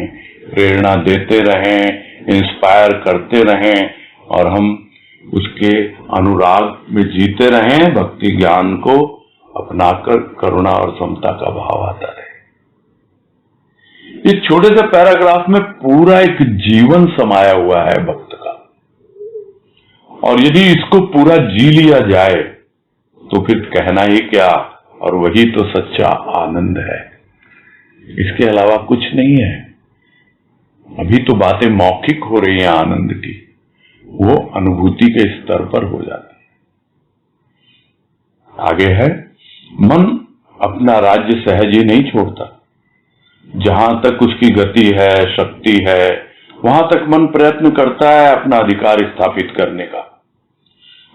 प्रेरणा देते रहें, इंस्पायर करते रहें और हम उसके अनुराग में जीते रहें। भक्ति ज्ञान को अपनाकर करुणा और समता का भाव आता रहे। इस छोटे से पैराग्राफ में पूरा एक जीवन समाया हुआ है भक्त का, और यदि इसको पूरा जी लिया जाए तो फिर कहना ही क्या, और वही तो सच्चा आनंद है। इसके अलावा कुछ नहीं है। अभी तो बातें मौखिक हो रही हैं आनंद की, वो अनुभूति के स्तर पर हो जाती है। आगे है, मन अपना राज्य सहज ही नहीं छोड़ता। जहां तक उसकी गति है, शक्ति है, वहां तक मन प्रयत्न करता है अपना अधिकार स्थापित करने का।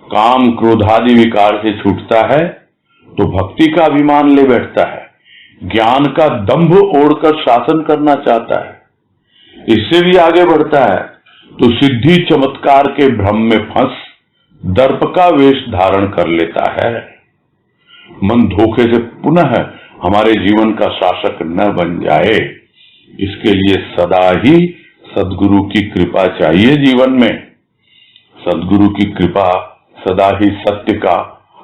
काम क्रोधादि विकार से छूटता है तो भक्ति का अभिमान ले बैठता है, ज्ञान का दंभ ओढ़कर शासन करना चाहता है, इससे भी आगे बढ़ता है तो सिद्धि चमत्कार के भ्रम में फंस दर्प का वेश धारण कर लेता है। मन धोखे से पुनः हमारे जीवन का शासक न बन जाए, इसके लिए सदा ही सद्गुरु की कृपा चाहिए जीवन में। सद्गुरु की कृपा सदा ही सत्य का,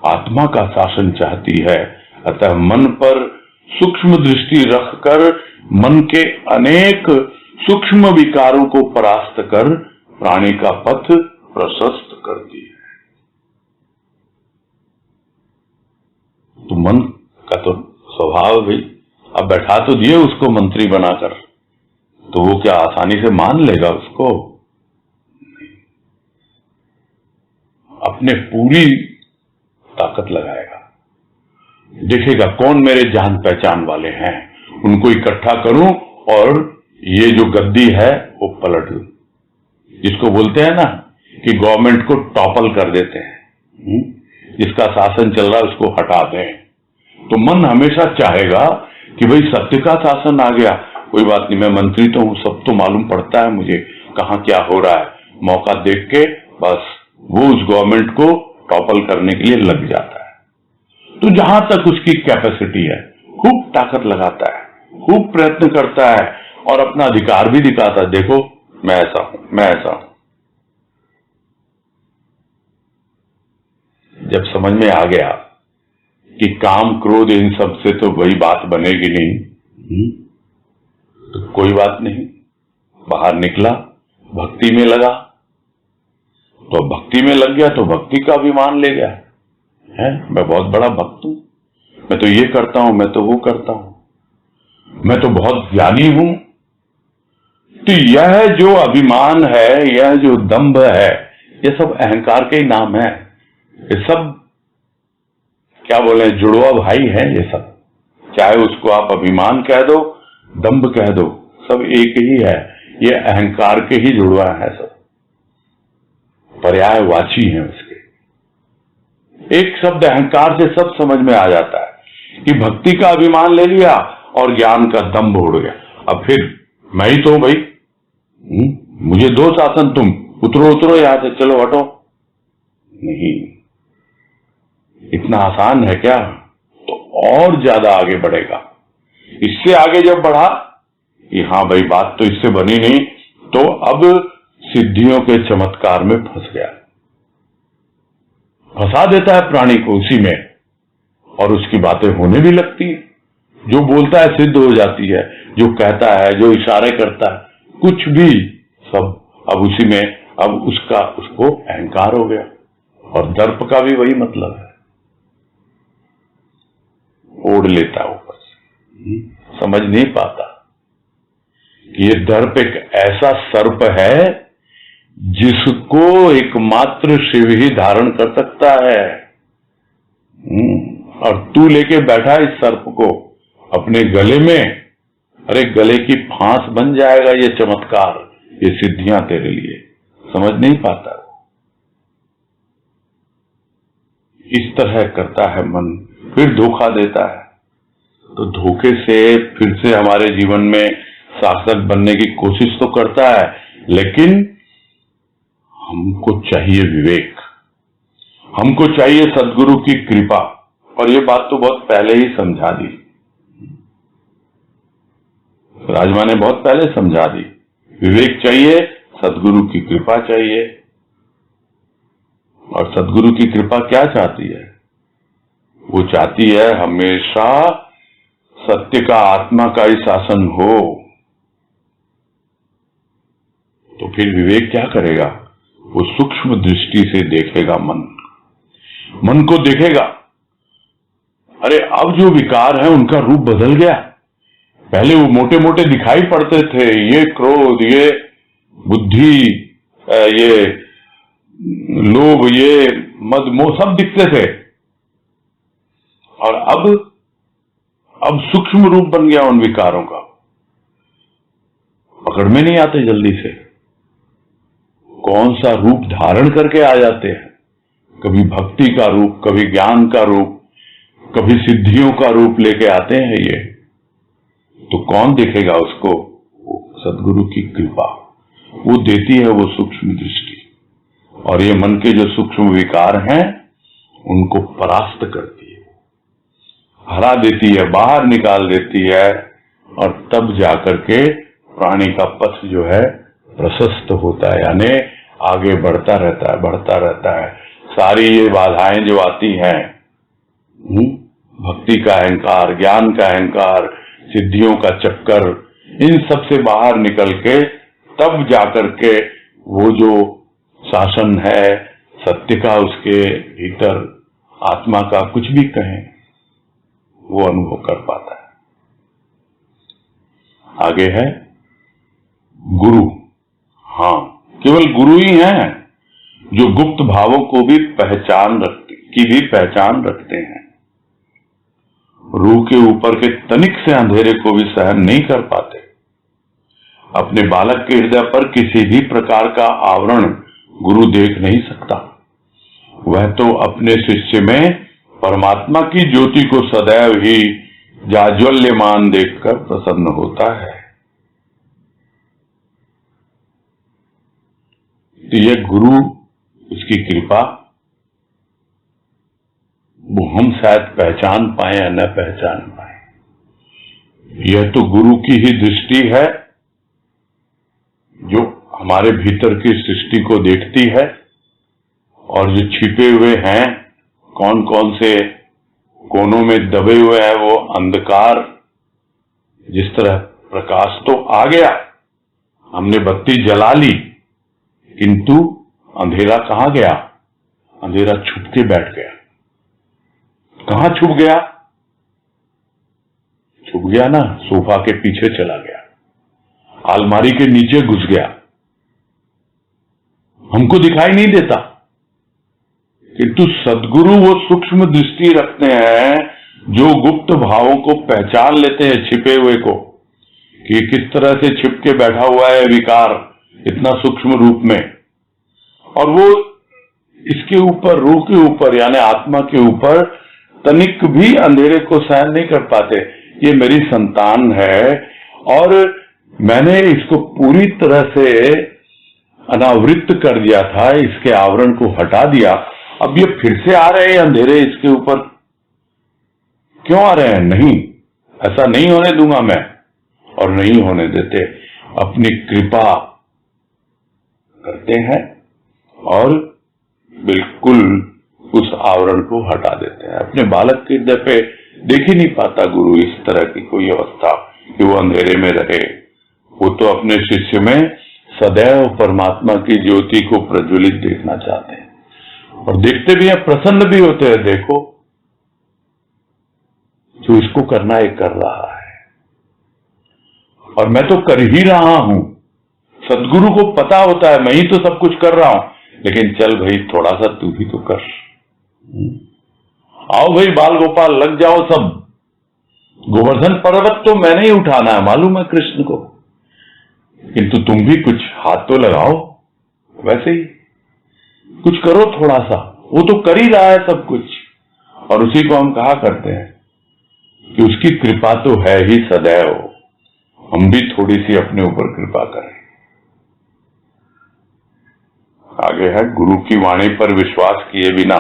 आत्मा का शासन चाहती है। अतः मन पर सूक्ष्म दृष्टि रखकर मन के अनेक सूक्ष्म विकारों को परास्त कर प्राणी का पथ प्रशस्त करती है। तो मन का तो स्वभाव भी, अब बैठा तो दिए उसको मंत्री बनाकर, तो वो क्या आसानी से मान लेगा उसको? अपने पूरी ताकत लगाएगा, देखेगा कौन मेरे जान पहचान वाले हैं, उनको इकट्ठा करूं और ये जो गद्दी है वो पलट दूं। जिसको बोलते हैं ना कि गवर्नमेंट को टॉपल कर देते हैं, जिसका शासन चल रहा है उसको हटा दें। तो मन हमेशा चाहेगा कि भाई सत्य का शासन आ गया, कोई बात नहीं, मैं मंत्री तो हूं, सब तो मालूम पड़ता है मुझे कहां क्या हो रहा है। मौका देख के बस वो उस गवर्नमेंट को टॉपल करने के लिए लग जाता है। तो जहां तक उसकी कैपेसिटी है खूब ताकत लगाता है, खूब प्रयत्न करता है और अपना अधिकार भी दिखाता है, देखो मैं ऐसा हूं, मैं ऐसा हूं। जब समझ में आ गया कि काम क्रोध इन सब से तो वही बात बनेगी नहीं, तो कोई बात नहीं, बाहर निकला, भक्ति में लगा। तो भक्ति में लग गया तो भक्ति का अभिमान ले गया है, मैं बहुत बड़ा भक्त हूं, मैं तो ये करता हूं, मैं तो वो करता हूं। मैं तो बहुत ज्ञानी हूं। तो यह जो अभिमान है, यह जो दंभ है, ये सब अहंकार के ही नाम है। ये सब क्या बोले, जुड़वा भाई है ये सब। चाहे उसको आप अभिमान कह दो, दंभ कह दो, सब एक ही है। ये अहंकार के ही जुड़वा है, सब पर्यायवाची हैं उसके। एक शब्द अहंकार से सब समझ में आ जाता है कि भक्ति का अभिमान ले लिया और ज्ञान का दंभ उड़ गया। अब फिर मैं ही तो हूं भाई, मुझे दो शासन, तुम उतरो उतरो यहां से, चलो हटो। नहीं, इतना आसान है क्या? तो और ज्यादा आगे बढ़ेगा। इससे आगे जब बढ़ा कि हाँ भाई बात तो इससे बनी नहीं, तो अब सिद्धियों के चमत्कार में फंस गया। फंसा देता है प्राणी को उसी में, और उसकी बातें होने भी लगती है। जो बोलता है सिद्ध हो जाती है, जो कहता है, जो इशारे करता है, कुछ भी सब अब उसी में, अब उसको अहंकार हो गया। और दर्प का भी वही मतलब है, ओढ़ लेता है ऊपर से, समझ नहीं पाता कि ये दर्प एक ऐसा सर्प है जिसको एकमात्र शिव ही धारण कर सकता है। और तू लेके बैठा इस सर्प को अपने गले में। अरे गले की फांस बन जाएगा ये चमत्कार, ये सिद्धियां तेरे लिए, समझ नहीं पाता। इस तरह करता है मन, फिर धोखा देता है। तो धोखे से फिर से हमारे जीवन में शासक बनने की कोशिश तो करता है, लेकिन हमको चाहिए विवेक, हमको चाहिए सद्गुरु की कृपा। और ये बात तो बहुत पहले ही समझा दी, राजमा ने बहुत पहले समझा दी। विवेक चाहिए, सद्गुरु की कृपा चाहिए। और सद्गुरु की कृपा क्या चाहती है? वो चाहती है हमेशा सत्य का, आत्मा का ही शासन हो। तो फिर विवेक क्या करेगा? वो सूक्ष्म दृष्टि से देखेगा, मन को देखेगा। अरे अब जो विकार है उनका रूप बदल गया। पहले वो मोटे मोटे दिखाई पड़ते थे, ये क्रोध, ये बुद्धि, ये लोभ, ये मद मोह, सब दिखते थे। और अब सूक्ष्म रूप बन गया उन विकारों का, पकड़ में नहीं आते जल्दी से। कौन सा रूप धारण करके आ जाते हैं, कभी भक्ति का रूप, कभी ज्ञान का रूप, कभी सिद्धियों का रूप लेके आते हैं ये। तो कौन देखेगा उसको? सद्गुरु की कृपा, वो देती है वो सूक्ष्म दृष्टि। और ये मन के जो सूक्ष्म विकार हैं उनको परास्त करती है, हरा देती है, बाहर निकाल देती है। और तब जाकर के प्राणी का पथ जो है प्रशस्त होता है, यानी आगे बढ़ता रहता है। सारी ये बाधाएं जो आती हैं, भक्ति का अहंकार, ज्ञान का अहंकार, सिद्धियों का चक्कर, इन सब से बाहर निकल के तब जाकर के वो जो शासन है सत्य का, उसके भीतर आत्मा का, कुछ भी कहें, वो अनुभव कर पाता है। आगे है गुरु। हाँ, केवल गुरु ही हैं जो गुप्त भावों को भी पहचान रखते हैं। रूह के ऊपर के तनिक से अंधेरे को भी सहन नहीं कर पाते। अपने बालक के हृदय पर किसी भी प्रकार का आवरण गुरु देख नहीं सकता। वह तो अपने शिष्य में परमात्मा की ज्योति को सदैव ही जाज्वल्यमान देखकर प्रसन्न होता है। तो यह गुरु, उसकी कृपा, वो हम शायद पहचान पाए या न पहचान पाए। यह तो गुरु की ही दृष्टि है जो हमारे भीतर की सृष्टि को देखती है। और जो छिपे हुए हैं, कौन कौन से कोनों में दबे हुए हैं वो अंधकार, जिस तरह प्रकाश तो आ गया, हमने बत्ती जला ली, किंतु अंधेरा कहां गया? अंधेरा छुप के बैठ गया। कहां छुप गया? छुप गया ना, सोफा के पीछे चला गया, अलमारी के नीचे घुस गया, हमको दिखाई नहीं देता। किंतु सद्गुरु वो सूक्ष्म दृष्टि रखते हैं, जो गुप्त भावों को पहचान लेते हैं, छिपे हुए को, कि किस तरह से छिप के बैठा हुआ है विकार इतना सूक्ष्म रूप में, और वो इसके ऊपर, रूह के ऊपर यानी आत्मा के ऊपर तनिक भी अंधेरे को सहन नहीं कर पाते। ये मेरी संतान है और मैंने इसको पूरी तरह से अनावृत कर दिया था, इसके आवरण को हटा दिया, अब ये फिर से आ रहे हैं अंधेरे इसके ऊपर, क्यों आ रहे हैं? नहीं, ऐसा नहीं होने दूंगा मैं, और नहीं होने देते। अपनी कृपा करते हैं और बिल्कुल उस आवरण को हटा देते हैं। अपने बालक के हृदय पे देख ही नहीं पाता गुरु इस तरह की कोई अवस्था कि वो अंधेरे में रहे। वो तो अपने शिष्य में सदैव परमात्मा की ज्योति को प्रज्वलित देखना चाहते हैं, और देखते भी हैं, प्रसन्न भी होते हैं। देखो जो इसको करना है कर रहा है, और मैं तो कर ही रहा हूं। सदगुरु को पता होता है मैं ही तो सब कुछ कर रहा हूं, लेकिन चल भाई थोड़ा सा तू भी तो कर, आओ भाई बाल गोपाल लग जाओ सब। गोवर्धन पर्वत तो मैंने ही उठाना है, मालूम है कृष्ण को, किंतु तुम भी कुछ हाथ तो लगाओ, वैसे ही कुछ करो थोड़ा सा। वो तो कर ही रहा है सब कुछ, और उसी को हम कहा करते हैं कि उसकी कृपा तो है ही सदैव, हम भी थोड़ी सी अपने ऊपर कृपा करें। आगे है, गुरु की वाणी पर विश्वास किए बिना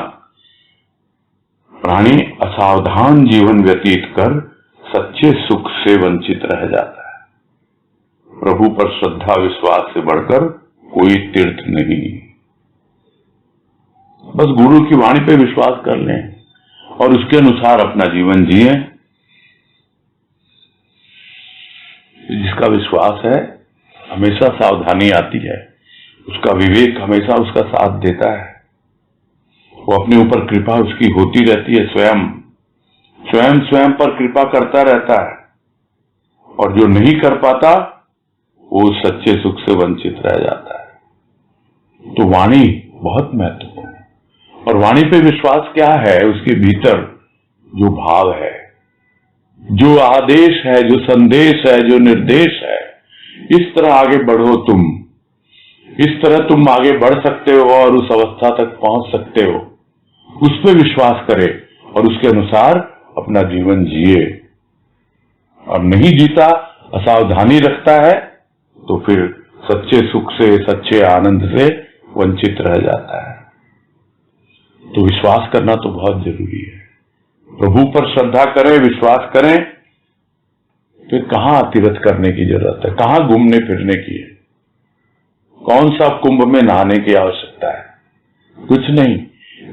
प्राणी असावधान जीवन व्यतीत कर सच्चे सुख से वंचित रह जाता है। प्रभु पर श्रद्धा विश्वास से बढ़कर कोई तीर्थ नहीं। बस गुरु की वाणी पे विश्वास कर लें और उसके अनुसार अपना जीवन जिए। जिसका विश्वास है हमेशा सावधानी आती है, उसका विवेक हमेशा उसका साथ देता है, वो अपने ऊपर कृपा उसकी होती रहती है, स्वयं पर कृपा करता रहता है, और जो नहीं कर पाता वो सच्चे सुख से वंचित रह जाता है। तो वाणी बहुत महत्वपूर्ण है, और वाणी पे विश्वास क्या है? उसके भीतर जो भाव है, जो आदेश है, जो संदेश है, जो निर्देश है, इस तरह आगे बढ़ो तुम, इस तरह तुम आगे बढ़ सकते हो और उस अवस्था तक पहुंच सकते हो, उस पर विश्वास करे और उसके अनुसार अपना जीवन जिए। और नहीं जीता, असावधानी रखता है, तो फिर सच्चे सुख से, सच्चे आनंद से वंचित रह जाता है। तो विश्वास करना तो बहुत जरूरी है। प्रभु पर श्रद्धा करें, विश्वास करें, फिर कहां तीर्थ करने की जरूरत है, कहां घूमने फिरने की है, कौन सा कुंभ में नहाने की आवश्यकता है? कुछ नहीं।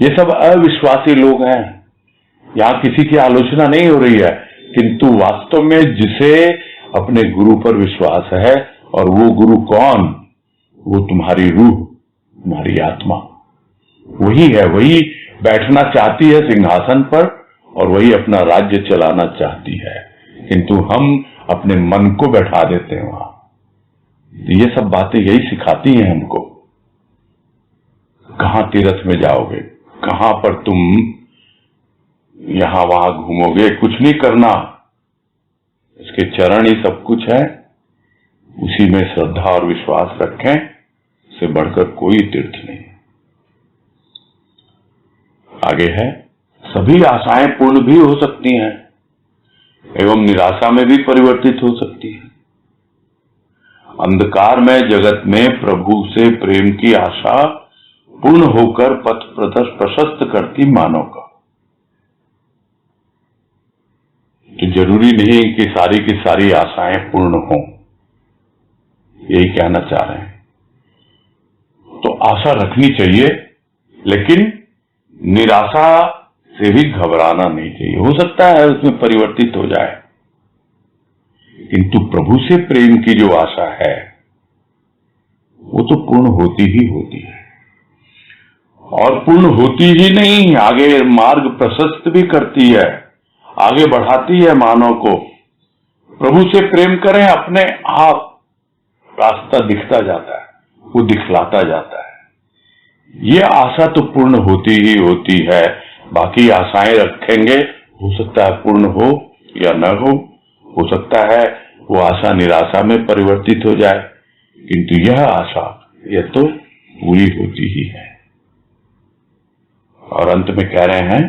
ये सब अविश्वासी लोग हैं। यहां किसी की आलोचना नहीं हो रही है, किंतु वास्तव में जिसे अपने गुरु पर विश्वास है, और वो गुरु कौन? वो तुम्हारी रूह, तुम्हारी आत्मा, वही है। वही बैठना चाहती है सिंहासन पर, और वही अपना राज्य चलाना चाहती है, किंतु हम अपने मन को बैठा देते हैं वहां। ये सब बातें यही सिखाती हैं हमको। कहां तीर्थ में जाओगे, कहां पर तुम यहां वहां घूमोगे, कुछ नहीं करना, इसके चरण ही सब कुछ है, उसी में श्रद्धा और विश्वास रखें, से बढ़कर कोई तीर्थ नहीं। आगे है, सभी आशाएं पूर्ण भी हो सकती हैं एवं निराशा में भी परिवर्तित हो सकती है। अंधकार में जगत में प्रभु से प्रेम की आशा पूर्ण होकर पथ प्रशस्त करती मानव का। तो जरूरी नहीं कि सारी की सारी आशाएं पूर्ण हों, यही कहना चाह रहे हैं। तो आशा रखनी चाहिए, लेकिन निराशा से भी घबराना नहीं चाहिए। हो सकता है उसमें परिवर्तित हो जाए, किंतु प्रभु से प्रेम की जो आशा है वो तो पूर्ण होती ही होती है, और पूर्ण होती ही नहीं, आगे मार्ग प्रशस्त भी करती है, आगे बढ़ाती है मानव को। प्रभु से प्रेम करें, अपने आप रास्ता दिखता जाता है, वो दिखलाता जाता है। ये आशा तो पूर्ण होती ही होती है। बाकी आशाएं रखेंगे, हो सकता है पूर्ण हो या न हो सकता है वो आशा निराशा में परिवर्तित हो जाए, किंतु यह आशा यह तो पूरी होती ही है। और अंत में कह रहे हैं,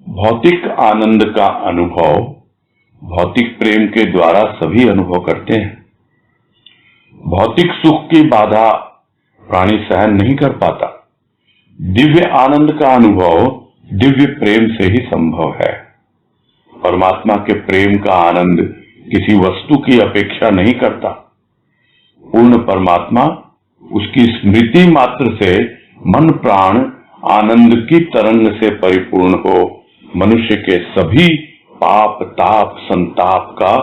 भौतिक आनंद का अनुभव भौतिक प्रेम के द्वारा सभी अनुभव करते हैं। भौतिक सुख की बाधा प्राणी सहन नहीं कर पाता। दिव्य आनंद का अनुभव दिव्य प्रेम से ही संभव है। परमात्मा के प्रेम का आनंद किसी वस्तु की अपेक्षा नहीं करता। पूर्ण परमात्मा उसकी स्मृति मात्र से मन प्राण आनंद की तरंग से परिपूर्ण हो मनुष्य के सभी पाप ताप संताप का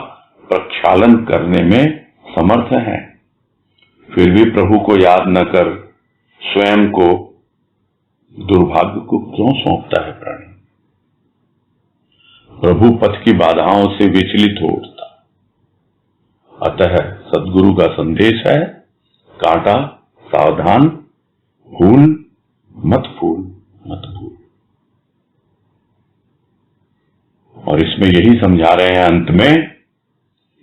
प्रक्षालन करने में समर्थ है। फिर भी प्रभु को याद न कर स्वयं को दुर्भाग्य को क्यों सौंपता है प्राणी? प्रभु पथ की बाधाओं से विचलित हो उठता। अतः सद्गुरु का संदेश है, कांटा सावधान, फूल मत फूल मत भूल। और इसमें यही समझा रहे हैं अंत में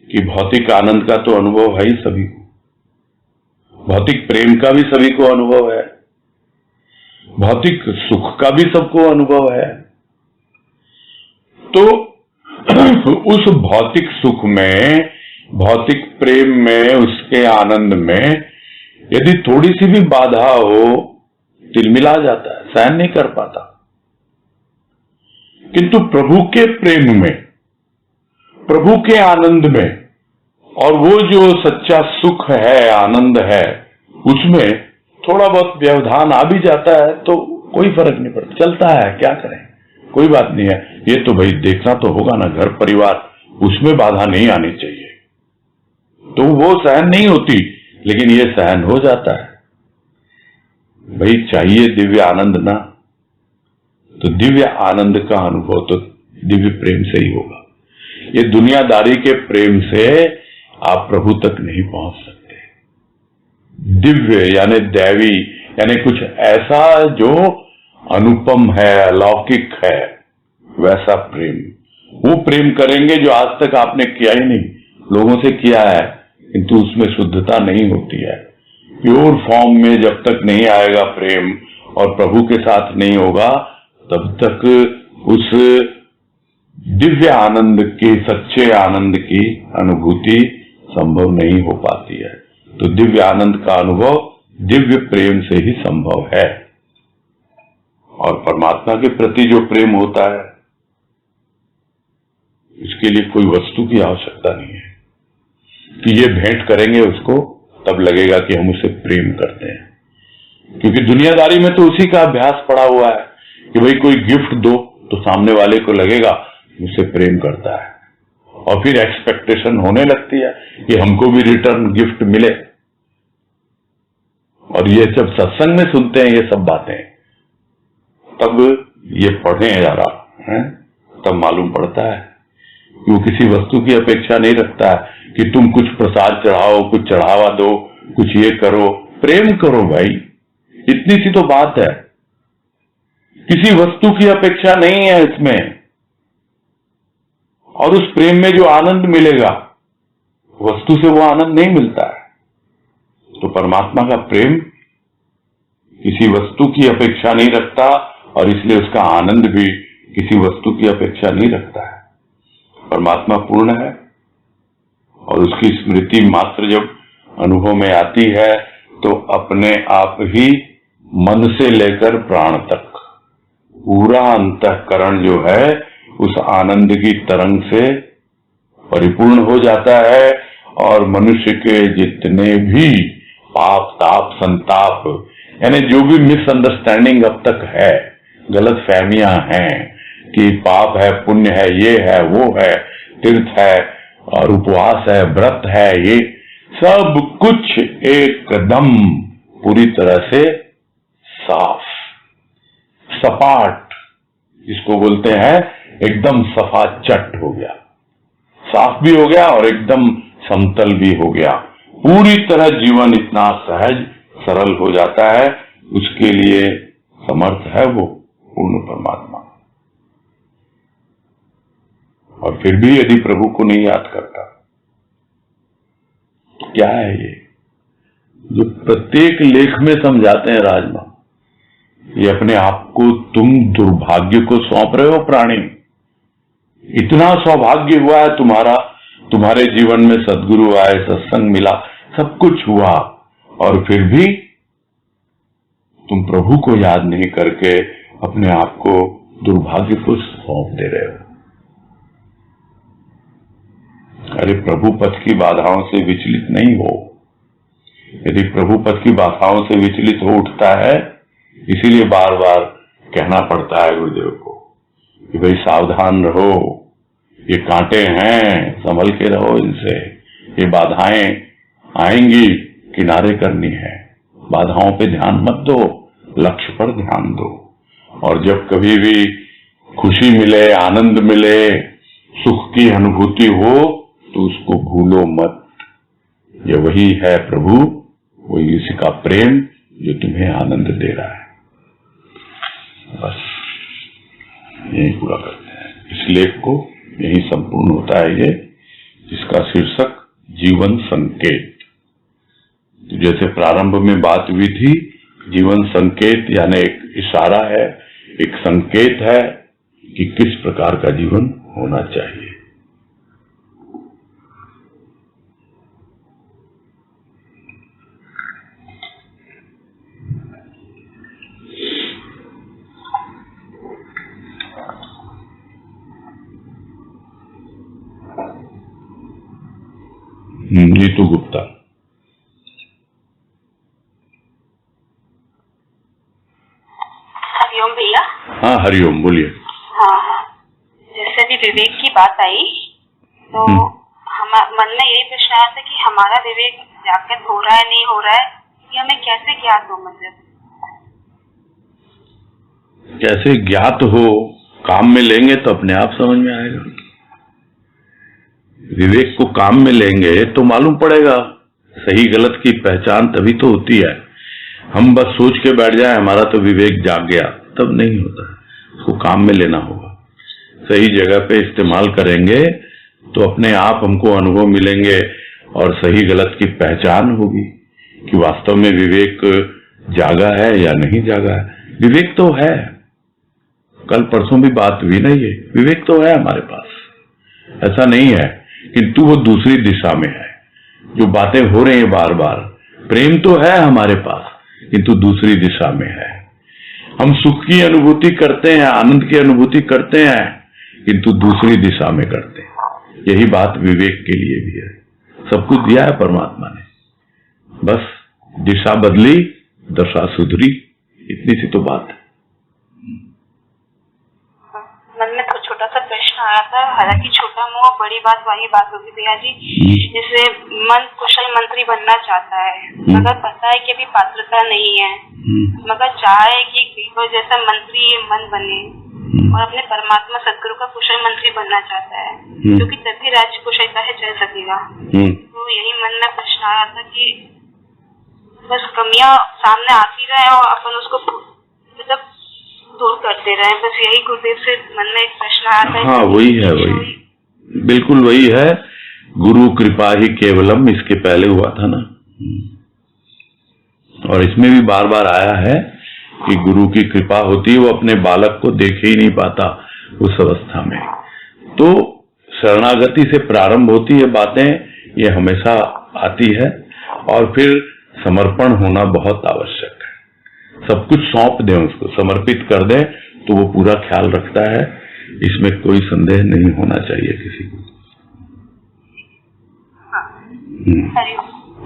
कि भौतिक आनंद का तो अनुभव है ही सभी को, भौतिक प्रेम का भी सभी को अनुभव है, भौतिक सुख का भी सबको अनुभव है। तो उस भौतिक सुख में, भौतिक प्रेम में, उसके आनंद में यदि थोड़ी सी भी बाधा हो, तिलमिला जाता है, सहन नहीं कर पाता। किंतु प्रभु के प्रेम में, प्रभु के आनंद में, और वो जो सच्चा सुख है, आनंद है, उसमें थोड़ा बहुत व्यवधान आ भी जाता है तो कोई फर्क नहीं पड़ता, चलता है, क्या करें, कोई बात नहीं है। ये तो भाई देखना तो होगा ना, घर परिवार, उसमें बाधा नहीं आनी चाहिए, तो वो सहन नहीं होती, लेकिन ये सहन हो जाता है। भाई चाहिए दिव्य आनंद ना, तो दिव्य आनंद का अनुभव तो दिव्य प्रेम से ही होगा। ये दुनियादारी के प्रेम से आप प्रभु तक नहीं पहुंच सकते। दिव्य यानी दैवी, यानी कुछ ऐसा जो अनुपम है, अलौकिक है, वैसा प्रेम, वो प्रेम करेंगे जो आज तक आपने किया ही नहीं, लोगों से किया है किंतु उसमें शुद्धता नहीं होती है। प्योर फॉर्म में जब तक नहीं आएगा प्रेम और प्रभु के साथ नहीं होगा, तब तक उस दिव्य आनंद की, सच्चे आनंद की अनुभूति संभव नहीं हो पाती है। तो दिव्य आनंद का अनुभव दिव्य प्रेम से ही संभव है। और परमात्मा के प्रति जो प्रेम होता है, इसके लिए कोई वस्तु की आवश्यकता नहीं है कि ये भेंट करेंगे उसको तब लगेगा कि हम उसे प्रेम करते हैं। क्योंकि दुनियादारी में तो उसी का अभ्यास पड़ा हुआ है कि भाई कोई गिफ्ट दो तो सामने वाले को लगेगा मुझसे प्रेम करता है, और फिर एक्सपेक्टेशन होने लगती है कि हमको भी रिटर्न गिफ्ट मिले। और ये जब सत्संग में सुनते हैं ये सब बातें, तब ये पढ़े जा रहा है, तब मालूम पड़ता है कि वो किसी वस्तु की अपेक्षा नहीं रखता है कि तुम कुछ प्रसाद चढ़ाओ, कुछ चढ़ावा दो, कुछ ये करो। प्रेम करो भाई, इतनी सी तो बात है। किसी वस्तु की अपेक्षा नहीं है इसमें, और उस प्रेम में जो आनंद मिलेगा, वस्तु से वो आनंद नहीं मिलता है। तो परमात्मा का प्रेम किसी वस्तु की अपेक्षा नहीं रखता, और इसलिए उसका आनंद भी किसी वस्तु की अपेक्षा नहीं रखता है। परमात्मा पूर्ण है, और उसकी स्मृति मात्र जब अनुभव में आती है तो अपने आप ही मन से लेकर प्राण तक पूरा अंतःकरण जो है उस आनंद की तरंग से परिपूर्ण हो जाता है। और मनुष्य के जितने भी पाप ताप संताप, यानी जो भी मिसअंडरस्टैंडिंग अब तक है, गलत फहमियां हैं कि पाप है, पुण्य है, ये है, वो है, तीर्थ है और उपवास है, व्रत है, ये सब कुछ एकदम पूरी तरह से साफ सपाट, जिसको बोलते हैं एकदम सफा चट हो गया, साफ भी हो गया और एकदम समतल भी हो गया। पूरी तरह जीवन इतना सहज सरल हो जाता है, उसके लिए समर्थ है वो पूर्ण परमात्मा। और फिर भी यदि प्रभु को नहीं याद करता तो क्या है ये जो प्रत्येक लेख में समझाते हैं राजमा, ये अपने आप को तुम दुर्भाग्य को सौंप रहे हो प्राणी। इतना सौभाग्य हुआ है तुम्हारा, तुम्हारे जीवन में सद्गुरु आए, सत्संग मिला, सब कुछ हुआ, और फिर भी तुम प्रभु को याद नहीं करके अपने आप को दुर्भाग्य को सौंप दे रहे हो। अरे प्रभु पथ की बाधाओं से विचलित नहीं हो। यदि प्रभु पथ की बाधाओं से विचलित हो उठता है, इसीलिए बार बार कहना पड़ता है गुरुदेव को कि भाई सावधान रहो, ये कांटे हैं, संभल के रहो इनसे, ये बाधाएं आएंगी, किनारे करनी है, बाधाओं पे ध्यान मत दो, लक्ष्य पर ध्यान दो। और जब कभी भी खुशी मिले, आनंद मिले, सुख की अनुभूति हो तो उसको भूलो मत। ये वही है प्रभु, वही इसी का प्रेम जो तुम्हें आनंद दे रहा है। बस यही पूरा करते हैं इस लेख को, यही संपूर्ण होता है ये, जिसका शीर्षक जीवन संकेत। तो जैसे प्रारंभ में बात हुई थी, जीवन संकेत यानी एक इशारा है, एक संकेत है कि किस प्रकार का जीवन होना चाहिए। नीतू गुप्ता। हरिओम भैया। हाँ हरिओम, बोलिए। हाँ, जैसे भी विवेक की बात आई तो हम मन में यही प्रश्न आया था कि हमारा विवेक जागृत हो रहा है, नहीं हो रहा है, ये हमें कैसे ज्ञात हो? मतलब कैसे ज्ञात हो? काम में लेंगे तो अपने आप समझ में आएगा। विवेक को काम में लेंगे तो मालूम पड़ेगा। सही गलत की पहचान तभी तो होती है। हम बस सोच के बैठ जाए हमारा तो विवेक जाग गया, तब नहीं होता। उसको काम में लेना होगा, सही जगह पे इस्तेमाल करेंगे तो अपने आप हमको अनुभव मिलेंगे और सही गलत की पहचान होगी कि वास्तव में विवेक जागा है या नहीं जागा है। विवेक तो है, कल परसों भी बात हुई ना, ये विवेक तो है हमारे पास, ऐसा नहीं है, किंतु वो दूसरी दिशा में है। जो बातें हो रही हैं बार बार, प्रेम तो है हमारे पास किंतु दूसरी दिशा में है। हम सुख की अनुभूति करते हैं, आनंद की अनुभूति करते हैं किंतु दूसरी दिशा में करते हैं। यही बात विवेक के लिए भी है। सब कुछ दिया है परमात्मा ने, बस दिशा बदली, दशा सुधरी, इतनी सी तो बात है। मन में तो छोटा सा प्रश्न आया था, हालांकि छोटा मोह बड़ी बात वही बात होगी भैया जी। जैसे मन कुशल मंत्री बनना चाहता है, मगर पता है कि अभी पात्रता नहीं है, मगर चाहे कि बीरबल जैसा मंत्री मन बने और अपने परमात्मा सदगुरु का कुशल मंत्री बनना चाहता है, क्योंकि तभी राज्य कुशलता से चल सकेगा। तो यही मन में प्रश्न आया था कि बस कमियां सामने आती रहे और अपन उसको मतलब दूर करते रहे, बस यही गुरुदेव से मन में एक प्रश्न आया था। हाँ वही है, वही बिल्कुल वही है। गुरु कृपा ही केवलम, इसके पहले हुआ था ना, और इसमें भी बार बार आया है कि गुरु की कृपा होती है, वो अपने बालक को देख ही नहीं पाता उस अवस्था में। तो शरणागति से प्रारंभ होती है बातें, ये हमेशा आती है, और फिर समर्पण होना बहुत आवश्यक है। सब कुछ सौंप दें उसको, समर्पित कर दें तो वो पूरा ख्याल रखता है, इसमें कोई संदेह नहीं होना चाहिए किसी को।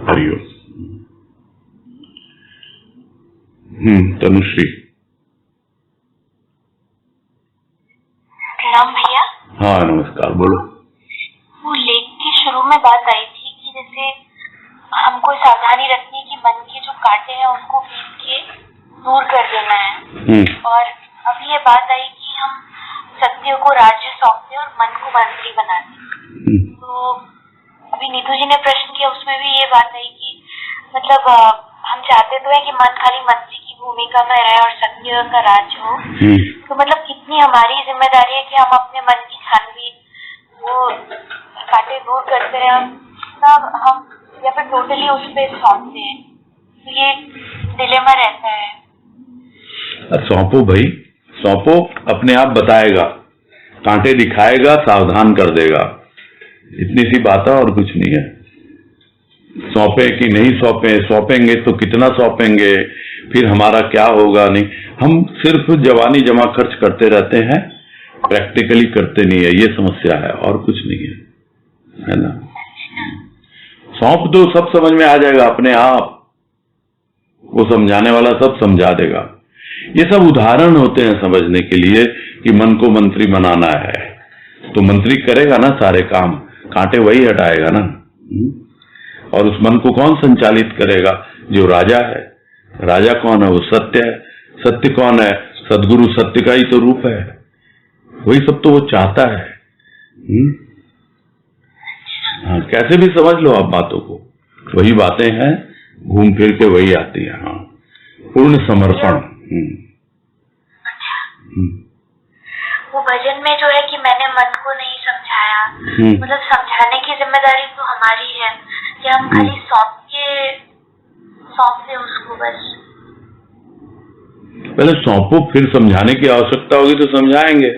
हरिओम। तनुश्री। प्रणाम भैया। हाँ नमस्कार, बोलो। वो लेख के शुरू में बात आई थी कि जैसे हमको सावधानी रखनी कि मन के जो कांटे हैं उनको बीत के दूर कर देना है, और अभी ये बात आई कि हम सत्य को राज्य सौंपते और मन को मंत्री बनाते। तो अभी नीतू जी ने प्रश्न किया, उसमें भी ये बात आई कि मतलब हम चाहते तो है कि मन खाली मंत्री की भूमिका में रहे और सत्य का राज हो, तो मतलब कितनी हमारी जिम्मेदारी है कि हम अपने मन की छानबीन वो कांटे दूर करते हैं तब हम, या फिर टोटली उस पर सौंपते हैं। तो ये डिलेमा रहता है। सौंपो भाई, सौंपो, अपने आप बताएगा, कांटे दिखाएगा, सावधान कर देगा, इतनी सी बात है और कुछ नहीं है। सौंपे कि नहीं सौंपे, सौंपेंगे तो कितना सौंपेंगे, फिर हमारा क्या होगा, नहीं, हम सिर्फ जवानी जमा खर्च करते रहते हैं, प्रैक्टिकली करते नहीं है, ये समस्या है और कुछ नहीं है ना। सौंप दो, सब समझ में आ जाएगा अपने आप, वो समझाने वाला सब समझा देगा। ये सब उदाहरण होते हैं समझने के लिए कि मन को मंत्री बनाना है, तो मंत्री करेगा ना सारे काम, कांटे वही हटाएगा ना। और उस मन को कौन संचालित करेगा? जो राजा है। राजा कौन है? वो सत्य है। सत्य कौन है? सद्गुरु सत्य का ही तो रूप है, वही सब तो वो चाहता है। हाँ, कैसे भी समझ लो आप बातों को, वही बातें हैं, घूम फिर के वही आती है। हाँ, पूर्ण समर्पण। वो भजन में जो है कि मैंने मन को नहीं समझाया, मतलब समझाने की जिम्मेदारी तो हमारी है कि हम खाली सौंप दे उसको बस। पहले सौंपो, फिर समझाने की आवश्यकता होगी तो समझाएंगे।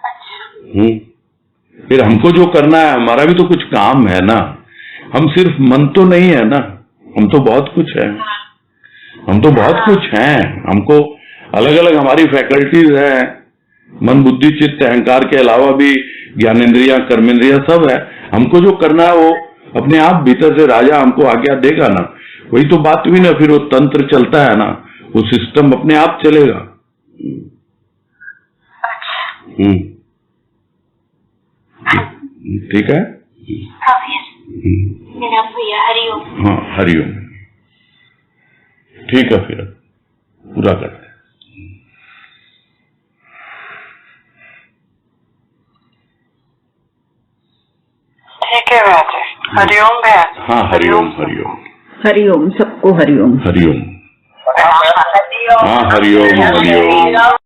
अच्छा। फिर हमको जो करना है, हमारा भी तो कुछ काम है ना। हम सिर्फ मन तो नहीं है ना, हम तो बहुत कुछ है, हम तो बहुत कुछ हैं। हमको अलग अलग हमारी फैकल्टीज है, मन बुद्धि चित्त अहंकार के अलावा भी ज्ञानेंद्रियां कर्मेंद्रियां सब है। हमको जो करना है वो अपने आप भीतर से राजा हमको आज्ञा देगा ना, वही तो बात हुई ना। फिर वो तंत्र चलता है ना, वो सिस्टम अपने आप चलेगा। ठीक है। भैया हरिओम। हाँ, हरिओम। ठीक है, फिर पूरा करते हैं। ठीक है भैया जी, हरिओम भैया। हाँ, हरिओम हरिओम हरिओम, सबको हरिओम। हरिओम। हाँ, हरिओम हरिओम।